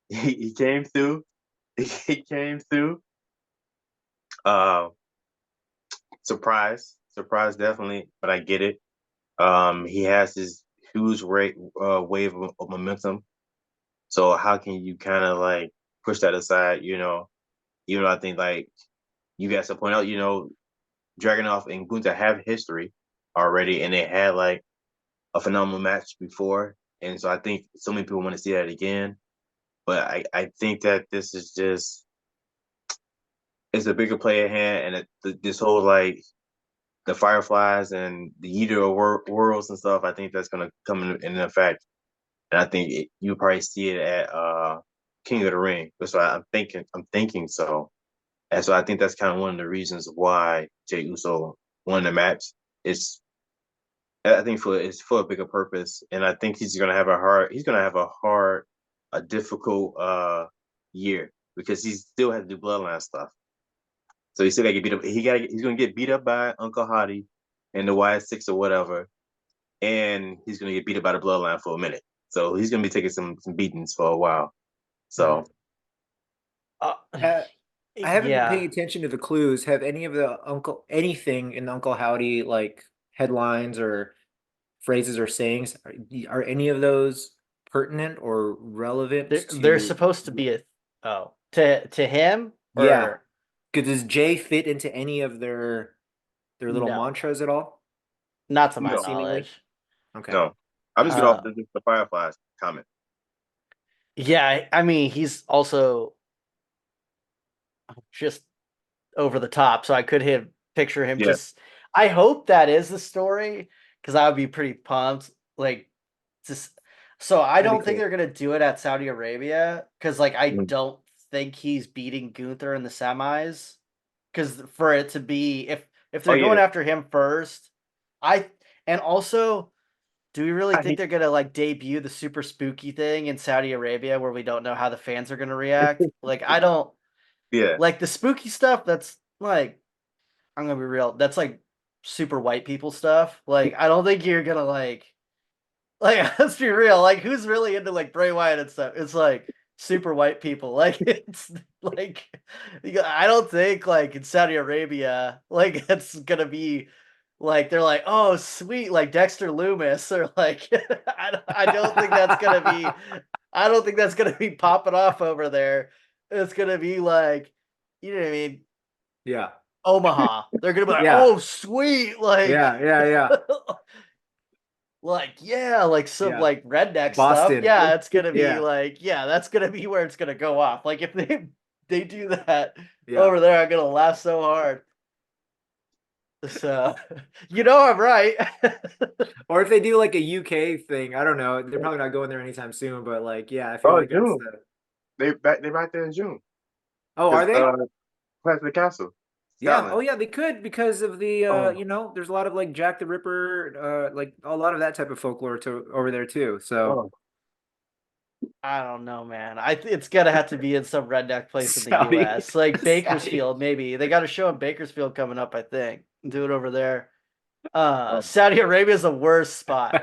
He came through. He came through. Uh, surprise, definitely, but I get it. He has this huge wave of momentum. So how can you kind of like push that aside? I think like you guys to point out, Dragunov and Gunther have history already, and they had like a phenomenal match before, and so I think so many people want to see that again. But I think that this is just it's a bigger play at hand, and this whole like the Fireflies and the Eater of Worlds and stuff. I think that's gonna come in effect, and I think you probably see it at King of the Ring. That's why I'm thinking. I'm thinking so. And so I think that's kind of one of the reasons why Jey Uso won the match. It's I think it's for a bigger purpose, and I think he's gonna have a difficult year because he still has to do bloodline stuff. So he still got to get beat up. He's gonna get beat up by Uncle Hottie and the Y6 or whatever, and he's gonna get beat up by the bloodline for a minute. So he's gonna be taking some beatings for a while. So Uh, Uh, I haven't been paying yeah, attention to the clues. Have anything in the Uncle Howdy like headlines or phrases or sayings, are any of those pertinent or relevant they're to? supposed to be to him Yeah. or Does Jay fit into any of their little no, mantras at all? not to my no, Seemingly. knowledge. Okay. no. I'm just get off Uh, the Fireflies comment. yeah, I mean he's also just over the top, so I could picture him Yeah. just. I hope that is the story because I would be pretty pumped. Like, just so I That'd be don't think cool. they're gonna do it at Saudi Arabia because, like, I Mhm. don't think he's beating Gunther in the semis. Because for it to be if Oh they're yeah. going after him first, I and also. Do we really I think hate. they're gonna like debut the super spooky thing in Saudi Arabia where we don't know how the fans are gonna react? Like I don't Yeah. like the spooky stuff. That's like I'm gonna be real. That's like super white people stuff. Like I don't think you're gonna like let's be real. Like who's really into like Bray Wyatt and stuff? It's like super white people. Like it's like I don't think like in Saudi Arabia like it's gonna be like they're like oh sweet like Dexter Loomis or like I don't think that's gonna be I don't think that's gonna be popping off over there. It's gonna be like you know what I mean Yeah. Omaha. They're gonna be like, Yeah. "Oh, sweet!" Like, Yeah. Yeah. Yeah. like yeah, like some Yeah. like redneck stuff. Boston. Yeah, it's gonna be Yeah. like, yeah, that's gonna be where it's gonna go off. Like if they do that Yeah. over there, I'm gonna laugh so hard. So, I'm right. Or if they do like a UK thing, I don't know. They're probably not going there anytime soon, but like, yeah, I feel Oh like that's June. the. They back there in June Oh, are because they? Clash of the Castle, Yeah. Oh, Scotland. yeah, they could because of the Oh, there's a lot of like Jack the Ripper, like a lot of that type of folklore to over there too. So oh, I don't know, man. It's gonna have to be in some redneck place in the Saudi, U.S., like Saudi. Bakersfield. Maybe they got a show in Bakersfield coming up. I think do it over there. oh. Saudi Arabia is the worst spot.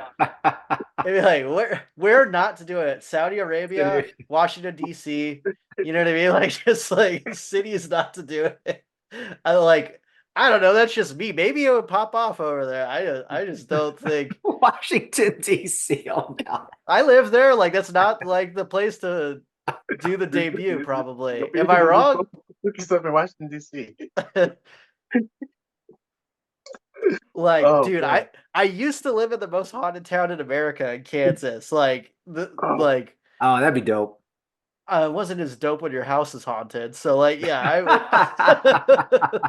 It'd be like where not to do it? Saudi Arabia, Washington D.C. You know what I mean? Like just like cities not to do it. I like I don't know. That's just me. Maybe it would pop off over there. I just don't think Washington D.C. Oh God. I live there. Like that's not like the place to do the debut. Probably. Am I wrong? Look stuff in Washington D.C. Like, Oh dude, man. I used to live in the most haunted town in America, in Kansas. Like the Oh, like Oh, that'd be dope. it wasn't as dope when your house is haunted. So like, yeah, I would.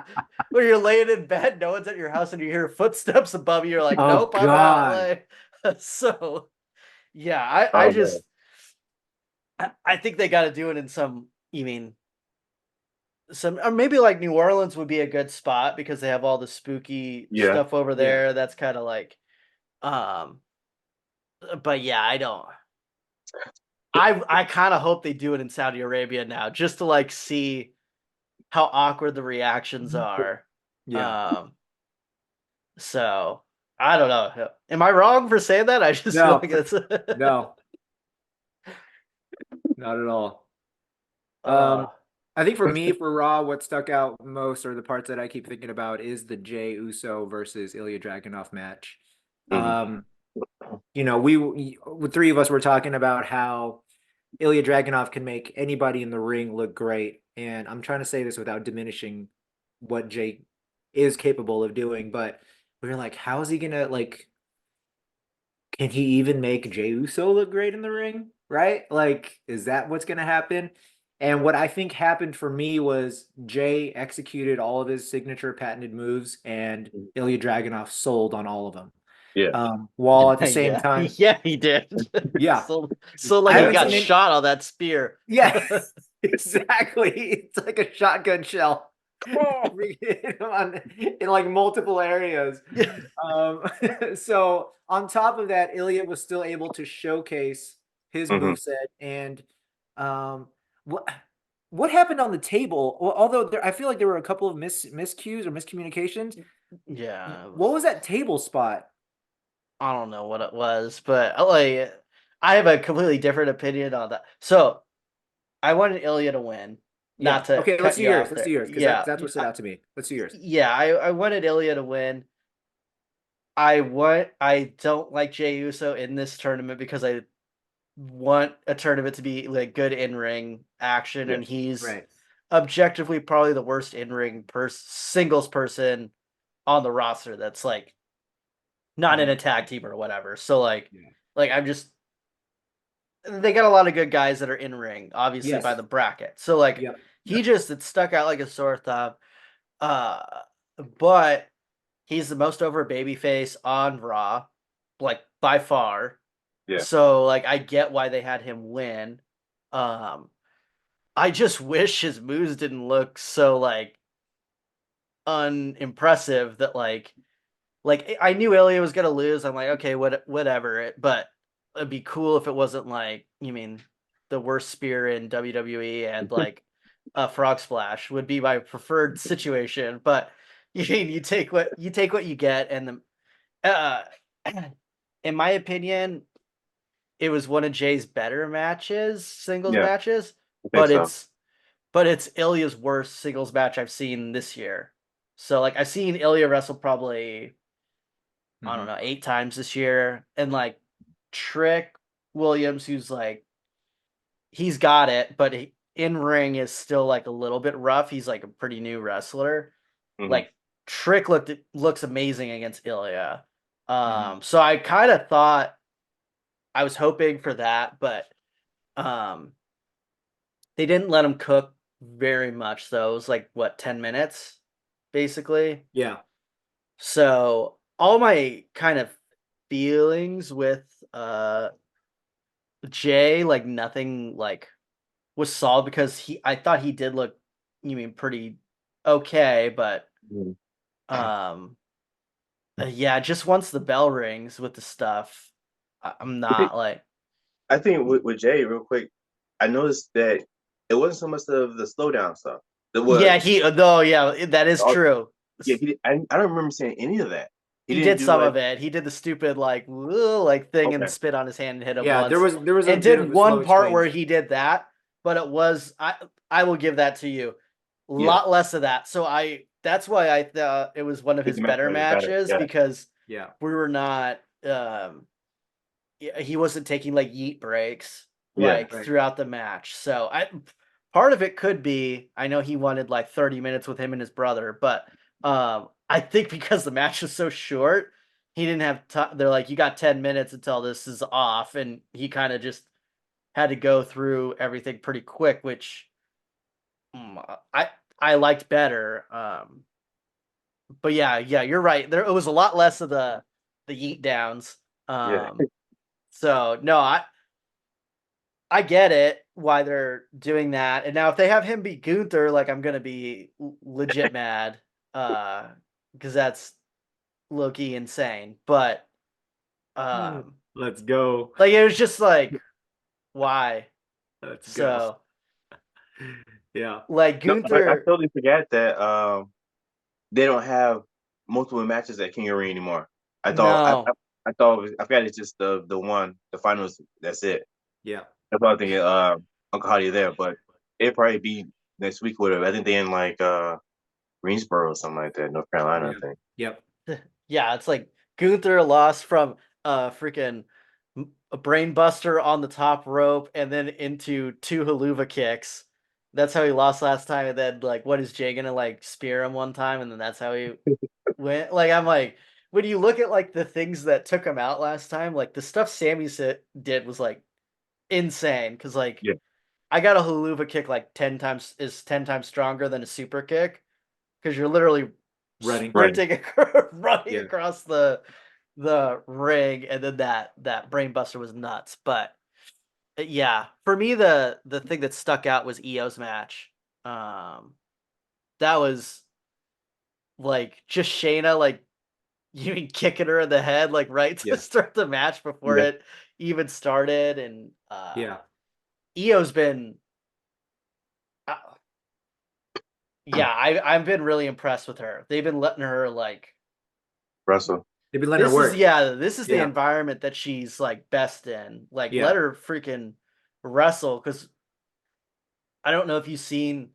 When you're laying in bed, no one's at your house, and you hear footsteps above you. You're like, Oh nope, I'm out. God. Like, so yeah, I oh man. just I think they got to do it in some. You mean some or maybe like New Orleans would be a good spot because they have all the spooky Yeah. stuff over Yeah. there. That's kind of like, um, but yeah, I don't. I kind of hope they do it in Saudi Arabia now, just to like see how awkward the reactions are. Yeah. Um, so I don't know. Am I wrong for saying that? I just feel No. like it's No. Not at all. uh I think for me, for Raw, what stuck out most or the parts that I keep thinking about is the Jey Uso versus Ilya Dragunov match. Mhm. Um, with three of us were talking about how Ilya Dragunov can make anybody in the ring look great, and I'm trying to say this without diminishing what Jay is capable of doing, but we were like, how is he gonna like? Can he even make Jey Uso look great in the ring? Right? Like, is that what's gonna happen? And what I think happened for me was Jay executed all of his signature patented moves, and Ilya Dragunov sold on all of them. Yeah. While at the same Yeah, time, yeah, he did. yeah, So like I he haven't got seen any. shot on that spear. Yeah, exactly. It's like a shotgun shell. In like multiple areas. Yeah. So on top of that, Ilya was still able to showcase his Hmm. moveset. And um, what happened on the table? Well, although I feel like there were a couple of miscues or miscommunications. Yeah, What was that table spot? I don't know what it was, but like I have a completely different opinion on that. So I wanted Ilya to win, Yeah. not to Okay, let's cut do you yours. off Let's do there. yours because Yeah, that's what stood out to me. Let's do yours. I wanted Ilya to win. I don't like Jey Uso in this tournament because I want a tournament to be like good in ring action, Yeah. and he's Right. objectively probably the worst in ring singles person on the roster. That's like not in Mhm. a tag team or whatever. So Yeah. I'm just they got a lot of good guys that are in ring, obviously by Yes. the bracket. So like Yep. it stuck out like a sore thumb. Uh, but he's the most over babyface on Raw, like by far. Yeah. So like I get why they had him win. Um, I just wish his moves didn't look so like unimpressive that I knew Ilya was gonna lose. I'm like, okay, whatever. But it'd be cool if it wasn't like you mean the worst spear in WWE and like a frog splash would be my preferred situation. But you take what you get, and uh, in my opinion, it was one of Jay's better matches, singles Yeah. matches. I think But so. it's Ilya's worst singles match I've seen this year. So like I've seen Ilya wrestle probably I don't Mhm. know 8 times this year, and like Trick Williams, who's like he's got it, but in ring is still like a little bit rough. He's like a pretty new wrestler. Hmm. Like Trick looks amazing against Ilya. Mhm. So I kind of thought I was hoping for that, but um, they didn't let him cook very much. So it was like what 10 minutes, basically. Yeah. So all my kind of feelings with Jay, like nothing like was solved because I thought he did look you mean pretty okay, but Hmm. um yeah, just once the bell rings with the stuff, I'm not like I think with Jay, real quick, I noticed that it wasn't so much of the slowdown stuff. It yeah, was, that is true. yeah, I don't remember saying any of that. He He didn't did do some like, of it. He did the stupid like "Woo," like thing and okay, spit on his hand and hit him Yeah, once. there was a And bit did of a one slow part where exchange. he did that, but it was I will give that to you. A yeah, lot less of that. So that's why I thought it was one of his his match better made it better. matches Yeah, because Yeah. we were not he wasn't taking like yeet breaks yeah, like Right. throughout the match. So I part of it could be I know he wanted like 30 minutes with him and his brother, but I think because the match was so short, he didn't have time. They're like, you got 10 minutes until this is off, and he kind of just had to go through everything pretty quick, which I liked better. But yeah, you're right. There it was a lot less of the yeet downs. yeah, So no, I get it why they're doing that. And now if they have him be Gunther, like I'm gonna be legit mad. Because that's low-key insane. But um Let's go. like it was just like why? Let's go. So Yeah. like no, I Gunther, totally forgot that they don't have multiple matches at King of Ring anymore. I thought no. I thought I forgot it's just the one the finals. That's it. Yeah. That's why I think Uncle Hottie there, but it'd probably be next week. Whatever. I think they in like Greensboro or something like that, North Carolina. Yeah. I think. Yep. Yeah, it's like Gunther lost from freaking a brain buster on the top rope and then into two haluva kicks. That's how he lost last time. And then like, what is Jay gonna like spear him one time? And then that's how he went. Like, I'm like, when you look at like the things that took him out last time, like the stuff Sammy did was like insane. Cause like Yeah. I got a haluva kick like 10 times stronger than a super kick because you're literally Running. sprinting, running Yeah. across the ring, and then that brain buster was nuts. But yeah, for me the thing that stuck out was Io's match. That was like just Shayna like even kicking her in the head like right to Yeah. start the match before Yeah. it even started, and Yeah. Io's been uh, yeah, I've been really impressed with her. They've been letting her like Russell. They've been letting her work. this is the Yeah. environment that she's like best in. Like Yeah. let her freaking wrestle, because I don't know if you've seen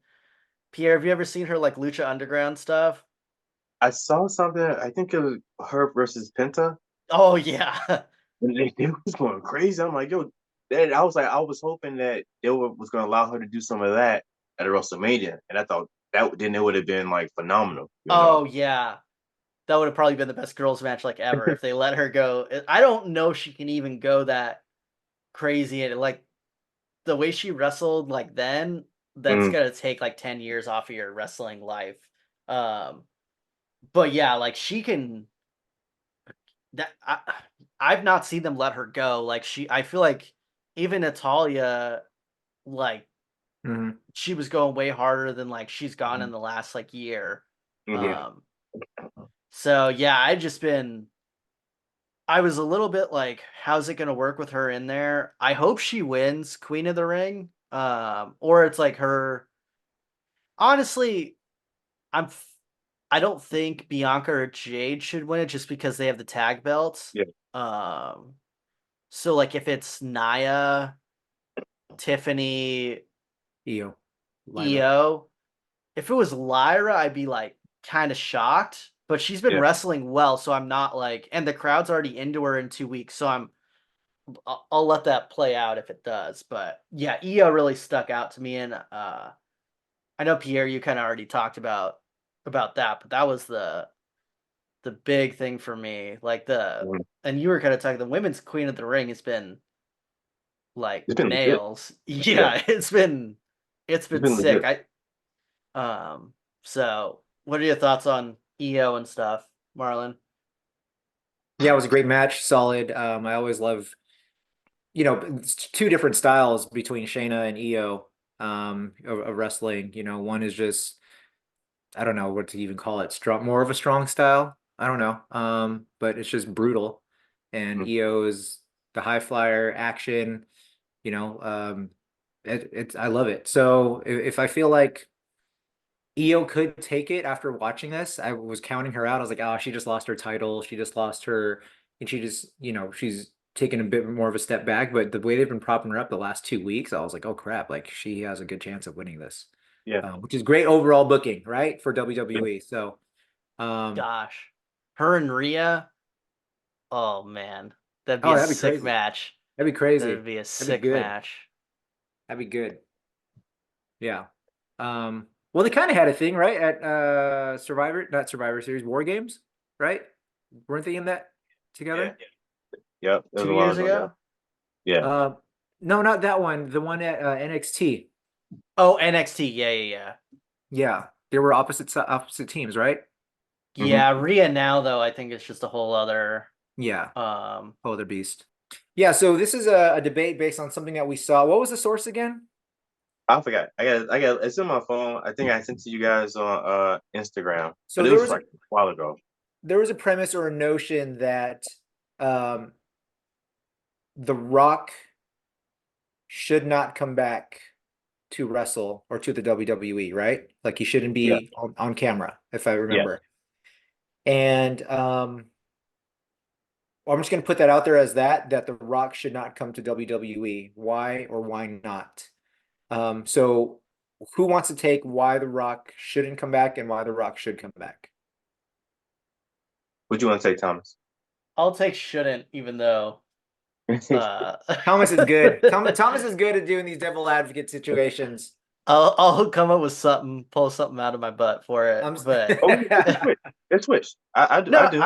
Pierre. Have you ever seen her like Lucha Underground stuff? I saw something. I think it was her versus Penta, Oh yeah. and they was going crazy. I'm like, yo, then I was hoping that was going to allow her to do some of that at a WrestleMania, and I thought that then it would have been like phenomenal. Oh yeah. That would have probably been the best girls match like ever if they let her go. I don't know if she can even go that crazy, and like the way she wrestled like then, that's Mm, gonna take like 10 years off of your wrestling life. Um, but yeah, like she can that I've not seen them let her go. Like I feel like even Natalia, like Hmm. she was going way harder than like she's gone in the last like year. mhm. Yeah. Um, so yeah, I was a little bit like, how's it gonna work with her in there? I hope she wins Queen of the Ring. Or it's like her. Honestly, I'm. I don't think Bianca or Jade should win it just because they have the tag belts. Yeah. Um, so like if it's Naya, Tiffany, Io. Lila. Io, if it was Lyra, I'd be like kind of shocked. But she's been Yeah. wrestling well, so I'm not like, and the crowd's already into her in 2 weeks, so I'll let that play out if it does. But yeah, Io really stuck out to me, and I know Pierre, you kind of already talked about that, but that was the big thing for me. Like Mhm. and you were kind of talking, the women's Queen of the Ring has been like It's been legit. nails. Yeah, Yeah, it's it's been been sick. legit. So what are your thoughts on Io and stuff, Marlon? Yeah, it was a great match. Solid. I always love, it's two different styles between Shayna and Io, of wrestling. One is just, I don't know what to even call it. Strong, more of a strong style. I don't know. But it's just brutal. And Mm. EO is the high flyer action, I love it. So if I feel like EO could take it after watching this, I was counting her out. I was like, oh, she just lost her title. She just lost her, and she just, she's taken a bit more of a step back. But the way they've been propping her up the last 2 weeks, I was like, oh crap, like she has a good chance of winning this, Yeah. which is great overall booking, right, for Yeah. WWE. So, Gosh, her and Rhea. Oh man, that'd be oh, a that'd be sick crazy. match. That'd be That'd crazy. be a That'd be sick good. match. That'd be good. Yeah. Well, they kind of had a thing, right, at not Survivor Series, War Games, right? Weren't they in that Yeah. together? Yep. That was a 2 while years ago though. ago? Yeah. Uh, no, not that one. The one at NXT. Oh, NXT. Yeah, yeah, yeah. Yeah, they were opposite teams, right? Hmm. Yeah, Rhea now though, I think it's just a whole other Yeah, um oh, other beast. Yeah, so this is a debate based on something that we saw. What was the source again? I forgot. I got it's in my phone. I think I sent to you guys on Instagram, but So it was like a while ago. there was a premise or a notion that um, The Rock should not come back to wrestle or to the WWE, right? Like he shouldn't Yeah. be on camera, if I Yeah. remember. And well, I'm just going to put that out there as that The Rock should not come to WWE. Why or why not? So who wants to take why The Rock shouldn't come back and why The Rock should come back? What you want to say, Thomas? I'll take shouldn't, even though uh Thomas is good. Thomas is good at doing these devil advocate situations. I'll come up with something, pull something out of my butt for it. I'm But Oh, let's switch. Let's switch. no, I do.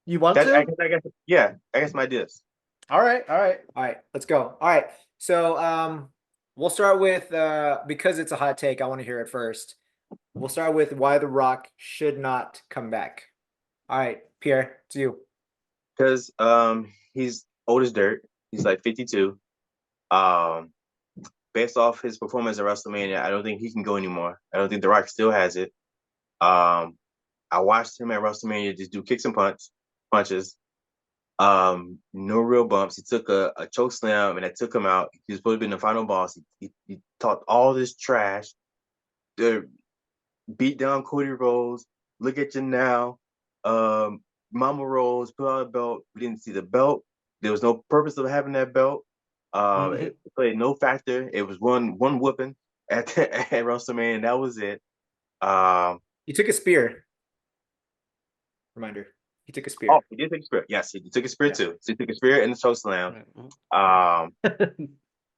you want That to? I guess yeah. I guess my diss. All right, all right. All right, let's go. All right. So, we'll start with because it's a hot take. I want to hear it first. We'll start with why The Rock should not come back. All right, Pierre, it's you. Because he's old as dirt. He's like 52. Um, Based off his performance at WrestleMania, I don't think he can go anymore. I don't think The Rock still has it. Um, I watched him at WrestleMania just do kicks and punches. No real bumps. He took a choke slam and that took him out. He was supposed to be in the final boss. He talked all this trash. The beat down Cody Rhodes. Look at you now. Mama Rose put out a belt. We didn't see the belt. There was no purpose of having that belt. It played no factor. It was one whooping at WrestleMania, and that was it. He took a spear. Reminder. He took a spear. Oh, he did take a spear. Yes, he took a spear too. So he took a spear and the choke slam.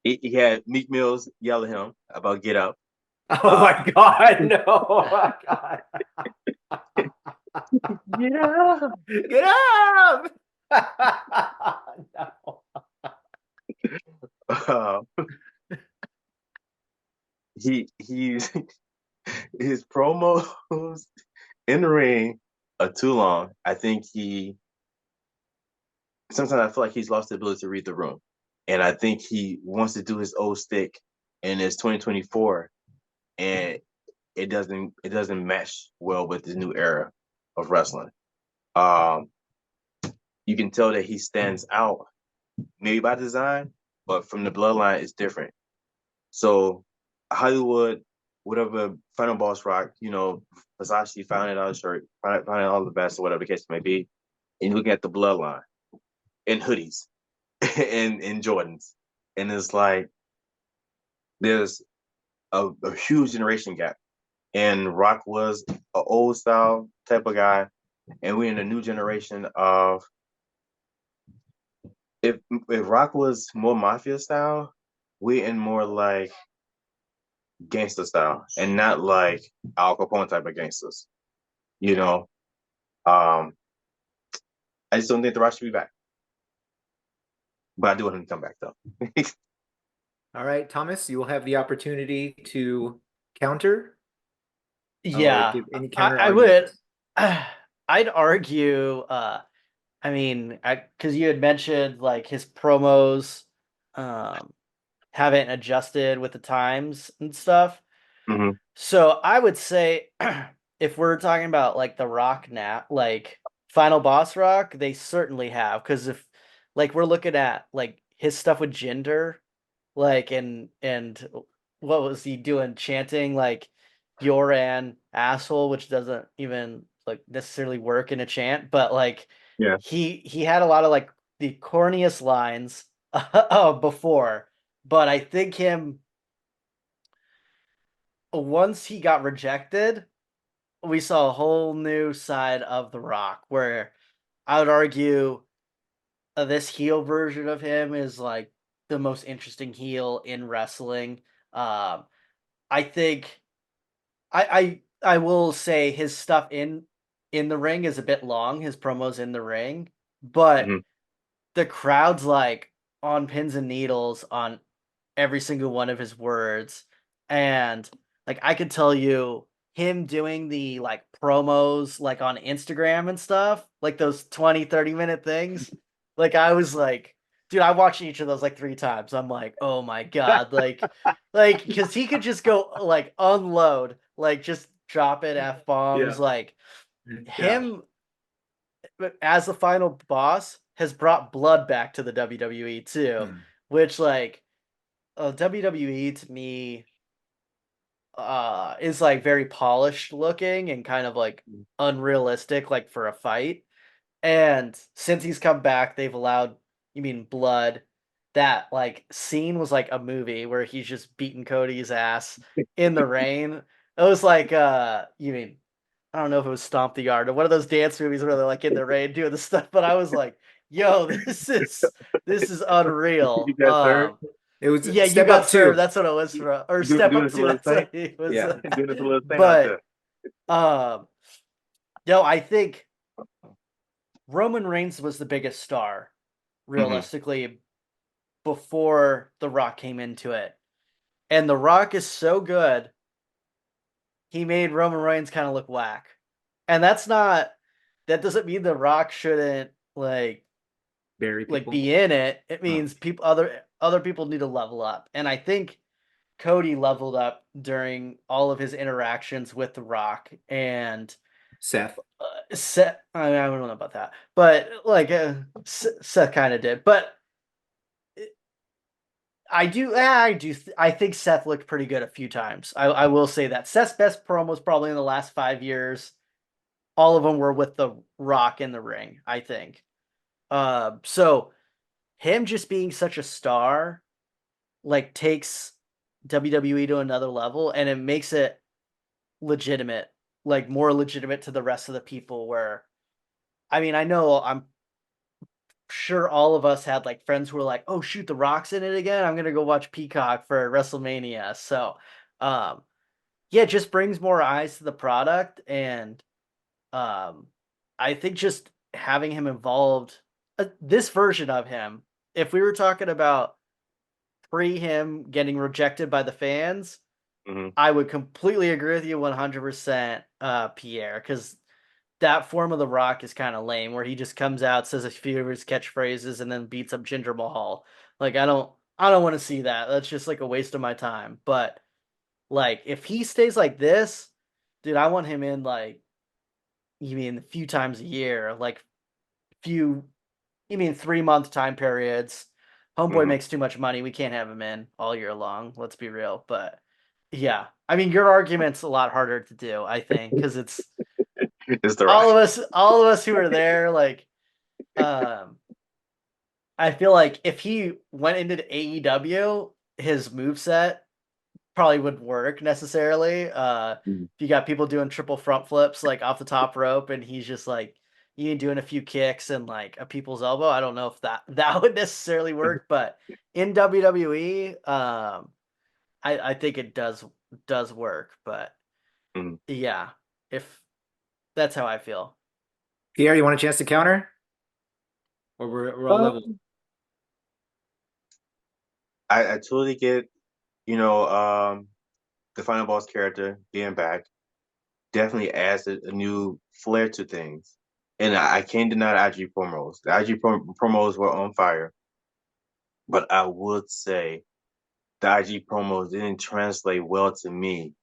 He had Meek Mills yell at him about get up. Oh my God, no. Oh my God. Get up. Get up. No. He's his promos in the ring are too long. I think sometimes I feel like he's lost the ability to read the room. And I think he wants to do his old stick and it's 2024 and it doesn't mesh well with the new era of wrestling. You can tell that he stands out maybe by design, but from the bloodline it's different. So Hollywood, whatever Final Boss Rock, Versace found it on his shirt, found it all the best or whatever the case may be, and you look at the bloodline in hoodies and in Jordans. And it's like there's a huge generation gap. And Rock was an old style type of guy, and we're in a new generation of if Rock was more mafia style, we're in more like gangster style and not like Al Capone type of gangsters. You know, I just don't think The Rock should be back, but I do want him to come back though. All right, Thomas, you will have the opportunity to counter. Yeah, give any counter I would. arguments. I'd argue. I mean, because you had mentioned like his promos, haven't adjusted with the times and stuff. Mm-hmm. So I would say, if we're talking about like the Rock now, like Final Boss Rock, they certainly have. Because if like we're looking at like his stuff with Jinder, like and what was he doing? Chanting like Yoran asshole, which doesn't even like necessarily work in a chant, but like Yeah. he had a lot of like the corniest lines before, but I think him once he got rejected, we saw a whole new side of The Rock where I would argue this heel version of him is like the most interesting heel in wrestling. I think I will say his stuff in the ring is a bit long, his promos in the ring, but Mm-hmm. the crowd's like on pins and needles on every single one of his words. And like I could tell you him doing the like promos like on Instagram and stuff, like those 20-30 minute things. Like I was like, dude, I watched each of those like 3 times. I'm like, oh my God, like because he could just go like unload, like just drop it F bombs, Yeah. like him as the final boss has brought blood back to the WWE too, which like WWE to me is like very polished looking and kind of like unrealistic like for a fight. And since he's come back, they've allowed you mean blood. That like scene was like a movie where he's just beating Cody's ass in the rain. It was like you mean I don't know if it was Stomp the Yard or one of those dance movies where they're like in the rain doing the stuff, but I was like, yo, this is You unreal. got third. It was Yeah, you Step got Up served. 2. That's what it was for, or Doing Step Up this a to. little That's thing. what it was. Yeah, doing this a little thing out But there. um, no, I think Roman Reigns was the biggest star, Mm-hmm. realistically, before The Rock came into it. And The Rock is so good, he made Roman Reigns kind of look whack. And that doesn't mean The Rock shouldn't Bury people. be in it. It means people other people need to level up. And I think Cody leveled up during all of his interactions with The Rock and Seth. Seth. I don't know about that, but Seth kind of did. But I think Seth looked pretty good a few times. I will say that Seth's best promos probably in the last 5 years. All of them were with The Rock in the ring, I think. So him just being such a star, takes WWE to another level, and it makes it legitimate, more legitimate to the rest of the people. Where, I mean, I'm sure all of us had friends who were like, "Oh shoot, The Rock's in it again. I'm gonna go watch Peacock for WrestleMania." So, um, yeah, it just brings more eyes to the product, and um, I think just having him involved, this version of him, if we were talking about pre him getting rejected by the fans, Hmm. I would completely agree with you 100%, Pierre, because that form of The Rock is kind of lame, where he just comes out, says a few of his catchphrases, and then beats up Jinder Mahal. I don't want to see that. That's just a waste of my time. But if he stays like this, dude, I want him in you mean a few times a year, few, you mean 3 month time periods. Homeboy Hmm. makes too much money. We can't have him in all year long. Let's be real. But yeah, I mean, your argument's a lot harder to do, I think, because it's It's The Rock. all of us who are there. Um, I feel like if he went into AEW, his moveset probably wouldn't work necessarily. Mhm. If you got people doing triple front flips off the top rope, and he's just you doing a few kicks and a people's elbow, I don't know if that would necessarily work. But in WWE, I think it does work. But Mhm. yeah, if that's how I feel. Pierre, you want a chance to counter? Or we're all level? Um, I totally get, you know, the final boss character being back definitely adds a new flair to things. And I can't deny the IG promos. The IG promos were on fire, but I would say the IG promos didn't translate well to me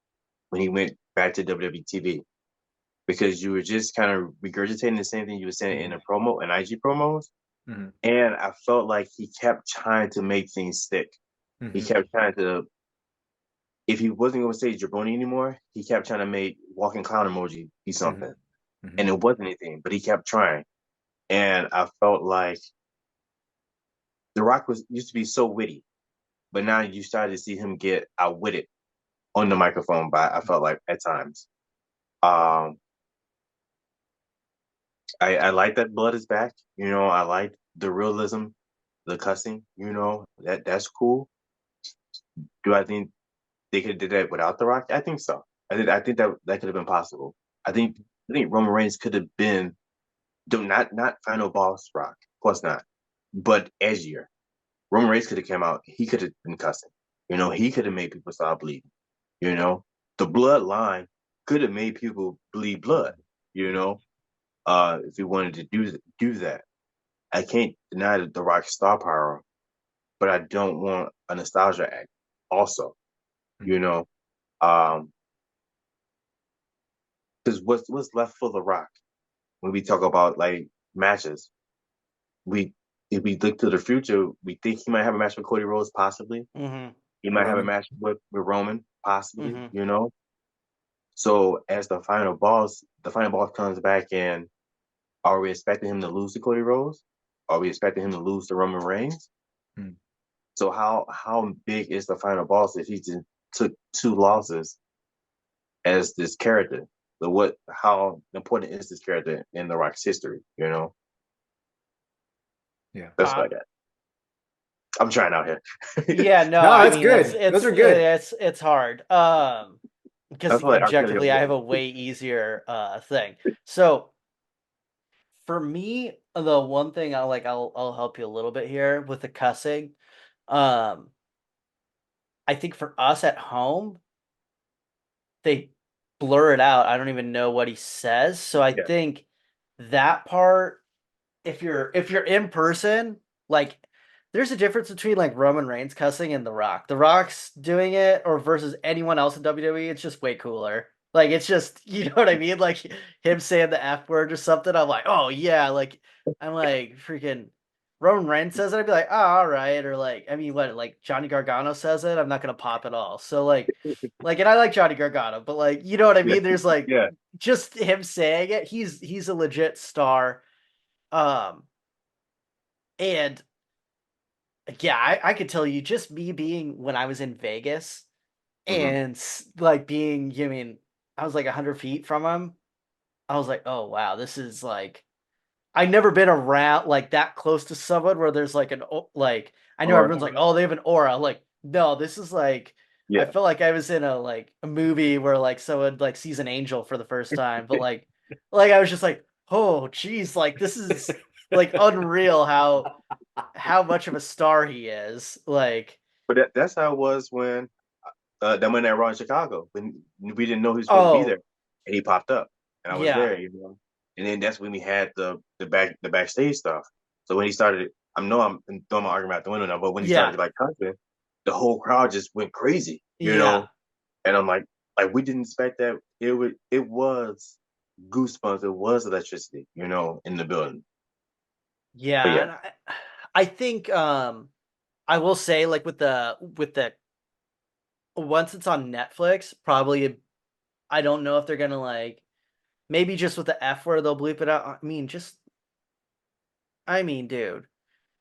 when he went back to WWE TV because you were just kind of regurgitating the same thing you were saying in a promo and IG promos. Hmm. And I felt like he kept trying to make things stick. He Hmm. kept trying to, if he wasn't going to say jabroni anymore, he kept trying to make walking clown emoji be Hmm. something. Hmm. And it wasn't anything, but he kept trying. And I felt like The Rock was used to be so witty, but now you started to see him get outwitted on the microphone by I felt like at times. Um, I like that blood is back. I like the realism, the cussing. That's cool. Do I think they could have did that without The Rock? I think so. I think that could have been possible. I think Roman Reigns could have been not final boss Rock, of course not, but edgier. Roman Reigns could have come out. He could have been cussing. He could have made people stop bleeding. You know, the bloodline could have made people bleed blood. You know, if he wanted to do that, I can't deny the Rock's star power, but I don't want a nostalgia act. Also, you Hmm. know, because what's left for the Rock when we talk about matches? We If we look to the future, we think he might have a match with Cody Rhodes, possibly. Mm-hmm. He might have a Roman. match with Roman, possibly. Mm-hmm. So as the final boss comes back in. Are we expecting him to lose to Cody Rhodes? Are we expecting him to lose to Roman Reigns? Hmm. So how big is the final boss if he just took two losses as this character? How important is this character in The Rock's history? Yeah. That's what I got. I'm trying out here. Yeah, no, No, I that's mean good. Those are good. it's hard. Because That's like R. Kelly objectively I have Hilton. a way easier thing. So for me, the one thing I'll help you a little bit here with the cussing. Um I think for us at home, they blur it out. I don't even know what he says. So I Yeah. think that part, if you're in person, like there's a difference between like Roman Reigns cussing and The Rock. The Rock's doing it or versus anyone else in WWE, it's just way cooler. Like it's just, you know what I mean? Like him saying the F word or something, I'm like, oh yeah, like I'm like freaking Roman Reigns says it, I'd be like, oh, all right. Or like, I mean, what, like Johnny Gargano says it, I'm not gonna pop at all. So like, and I like Johnny Gargano, but like, you know what I Yeah. mean? There's like Yeah. just him saying it. He's a legit star. Um, and yeah, I could tell you just me being when I was in Vegas Hmm. and like being, you mean, I was like 100 feet from him. I was like, oh wow, this is like I never been around like that close to someone where there's like like I know Or everyone's like, oh, they have an aura. Like, no, this is like I yeah. felt like I was in a movie where like someone like sees an angel for the first time, but like I was just like, oh geez, like this is like unreal how much of a star he is. Like, But that's how it was when that went that Raw in Chicago when we didn't know he was supposed to be there, oh and he popped up, and I was yeah, there, you know. And then that's when we had the backstage stuff. So when he started, I know I'm throwing my argument out the window now, but when he yeah, started like cussing, the whole crowd just went crazy, you yeah, know. And I'm like we didn't expect that. It was goosebumps. It was electricity, you know, in the building. But yeah. yeah, And I think I will say like with the once it's on Netflix, probably I don't know if they're gonna like maybe just with the F word they'll bleep it out. I mean, dude,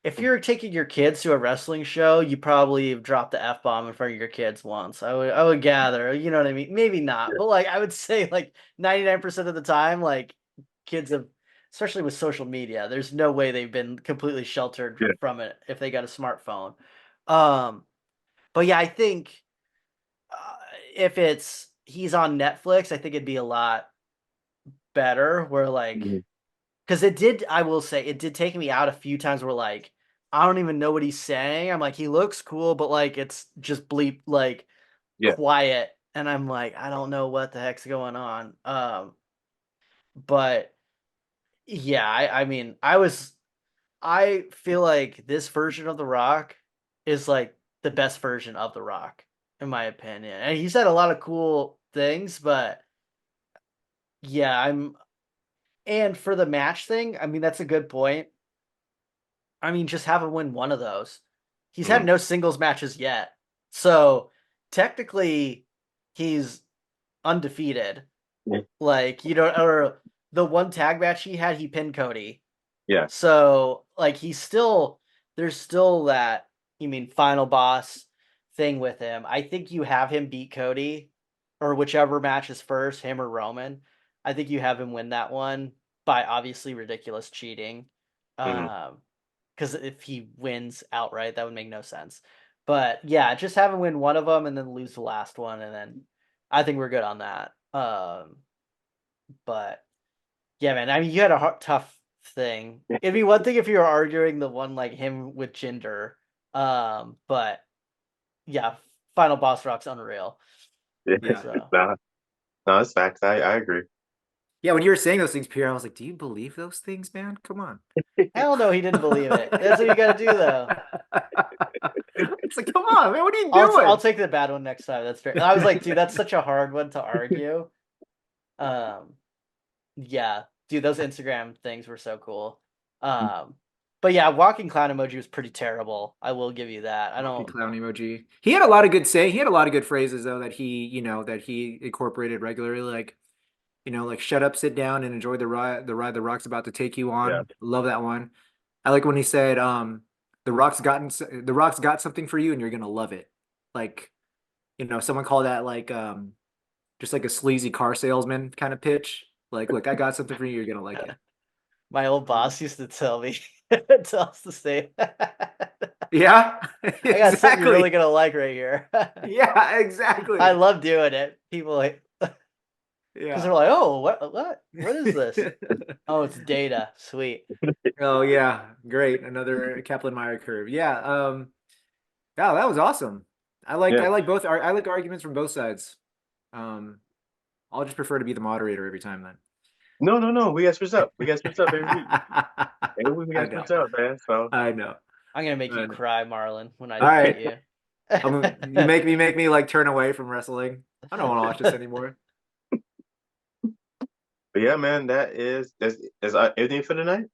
if you're taking your kids to a wrestling show, you probably have dropped the F bomb in front of your kids once. I would gather, you know what I mean? Maybe not, yeah, but like I would say like 99% of the time, like kids have, especially with social media, there's no way they've been completely sheltered yeah. from it if they got a smartphone. Um, but yeah, I think uh, if it's he's on Netflix, I think it'd be a lot better. Where like, Mhm. because it did, I will say, it did take me out a few times. Where like, I don't even know what he's saying. I'm like, he looks cool, but like, it's just bleep like Yeah. quiet, and I'm like, I don't know what the heck's going on. But yeah, I mean, I feel like this version of The Rock is like the best version of The Rock, in my opinion. And he's had a lot of cool things, but yeah, and for the match thing, I mean, that's a good point. I mean, just have him win one of those. He's had Mhm. no singles matches yet. So technically, he's undefeated. Yeah. Like, or the one tag match he had, he pinned Cody. Yeah. So, like, there's still that, you mean, final boss thing with him. I think you have him beat Cody, or whichever match is first, him or Roman. I think you have him win that one by obviously ridiculous cheating. Mhm. Because if he wins outright, that would make no sense. But yeah, just have him win one of them and then lose the last one, and then I think we're good on that. But yeah, man. I mean, you had a tough thing. It'd be one thing if you were arguing the one like him with Jinder. But yeah, Final Boss Rock's unreal. Yeah. So Nah, no, it's facts. I agree. Yeah, when you were saying those things, Pierre, I was like, do you believe those things, man? Come on. hell no, he didn't believe it. That's what you got to do though. It's like, come on, man, what are you I'll doing? take the bad one next time. That's fair. I was like, dude, that's such a hard one to argue. Um, yeah, dude, those Instagram things were so cool. Um, but yeah, walking clown emoji was pretty terrible. I will give you that. I Walking don't. clown emoji. He had a lot of good say. He had a lot of good phrases though that that he incorporated regularly. Like, like shut up, sit down, and enjoy the ride the rock's about to take you Yeah. on. Love that one. I like when he said, the rock's got something for you, and you're gonna love it. Like, someone called that like just like a sleazy car salesman kind of pitch. Like, look, I got something for you, you're gonna like it. My old boss used to tell me, tell us to say, Yeah, I got something you're really exactly. gonna like right here. Yeah, I exactly. love doing it. People like, because Yeah. they're like, oh, what is this? Oh, it's data. Sweet. Oh yeah, great. Another Kaplan Meyer curve. Yeah. Yeah, that was awesome. I like Yeah. I like both. I like arguments from both sides. Um, I'll just prefer to be the moderator every time then. No. We got switched up. We got switched up every week. Every week we I got know. switched up, man. So I know. I'm gonna make you I know. cry, Marlon, when I All defeat right. you. You make me like turn away from wrestling. I don't want to watch this anymore. but yeah, man, that's everything for tonight.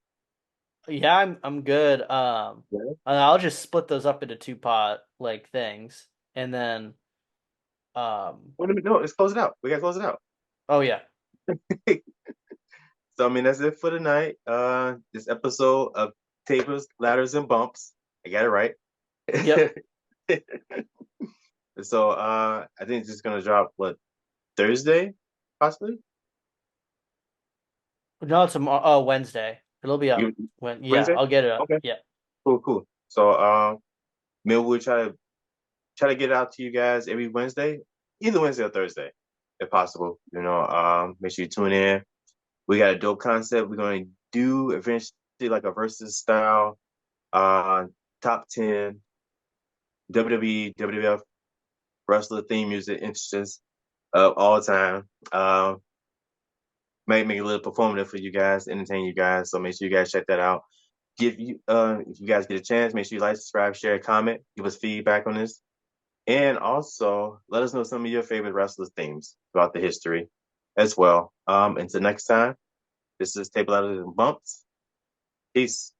Yeah, I'm good. Yeah. And I'll just split those up into two pot like things, and then Wait a minute, no, let's close it out. We gotta close it out. oh yeah, So I mean that's it for tonight. This episode of Tables, Ladders, and Bumps. I got it right. yep. So I think it's just gonna drop what Thursday, possibly? No, it's a Wednesday. It'll be up You when yeah, Wednesday? I'll get it up. Okay, Yeah. cool. So maybe we'll try to get it out to you guys every Wednesday, either Wednesday or Thursday, if possible. Make sure you tune in. We got a dope concept. We're going to do eventually like a versus style, uh, top 10 WWE, WWF wrestler theme music interests of all time. Might make it a little performative for you guys, entertain you guys. So make sure you guys check that out. If you guys get a chance, make sure you like, subscribe, share, comment, give us feedback on this. And also let us know some of your favorite wrestler themes throughout the history as well. Until next time, this is Table Out and Bumps. Peace.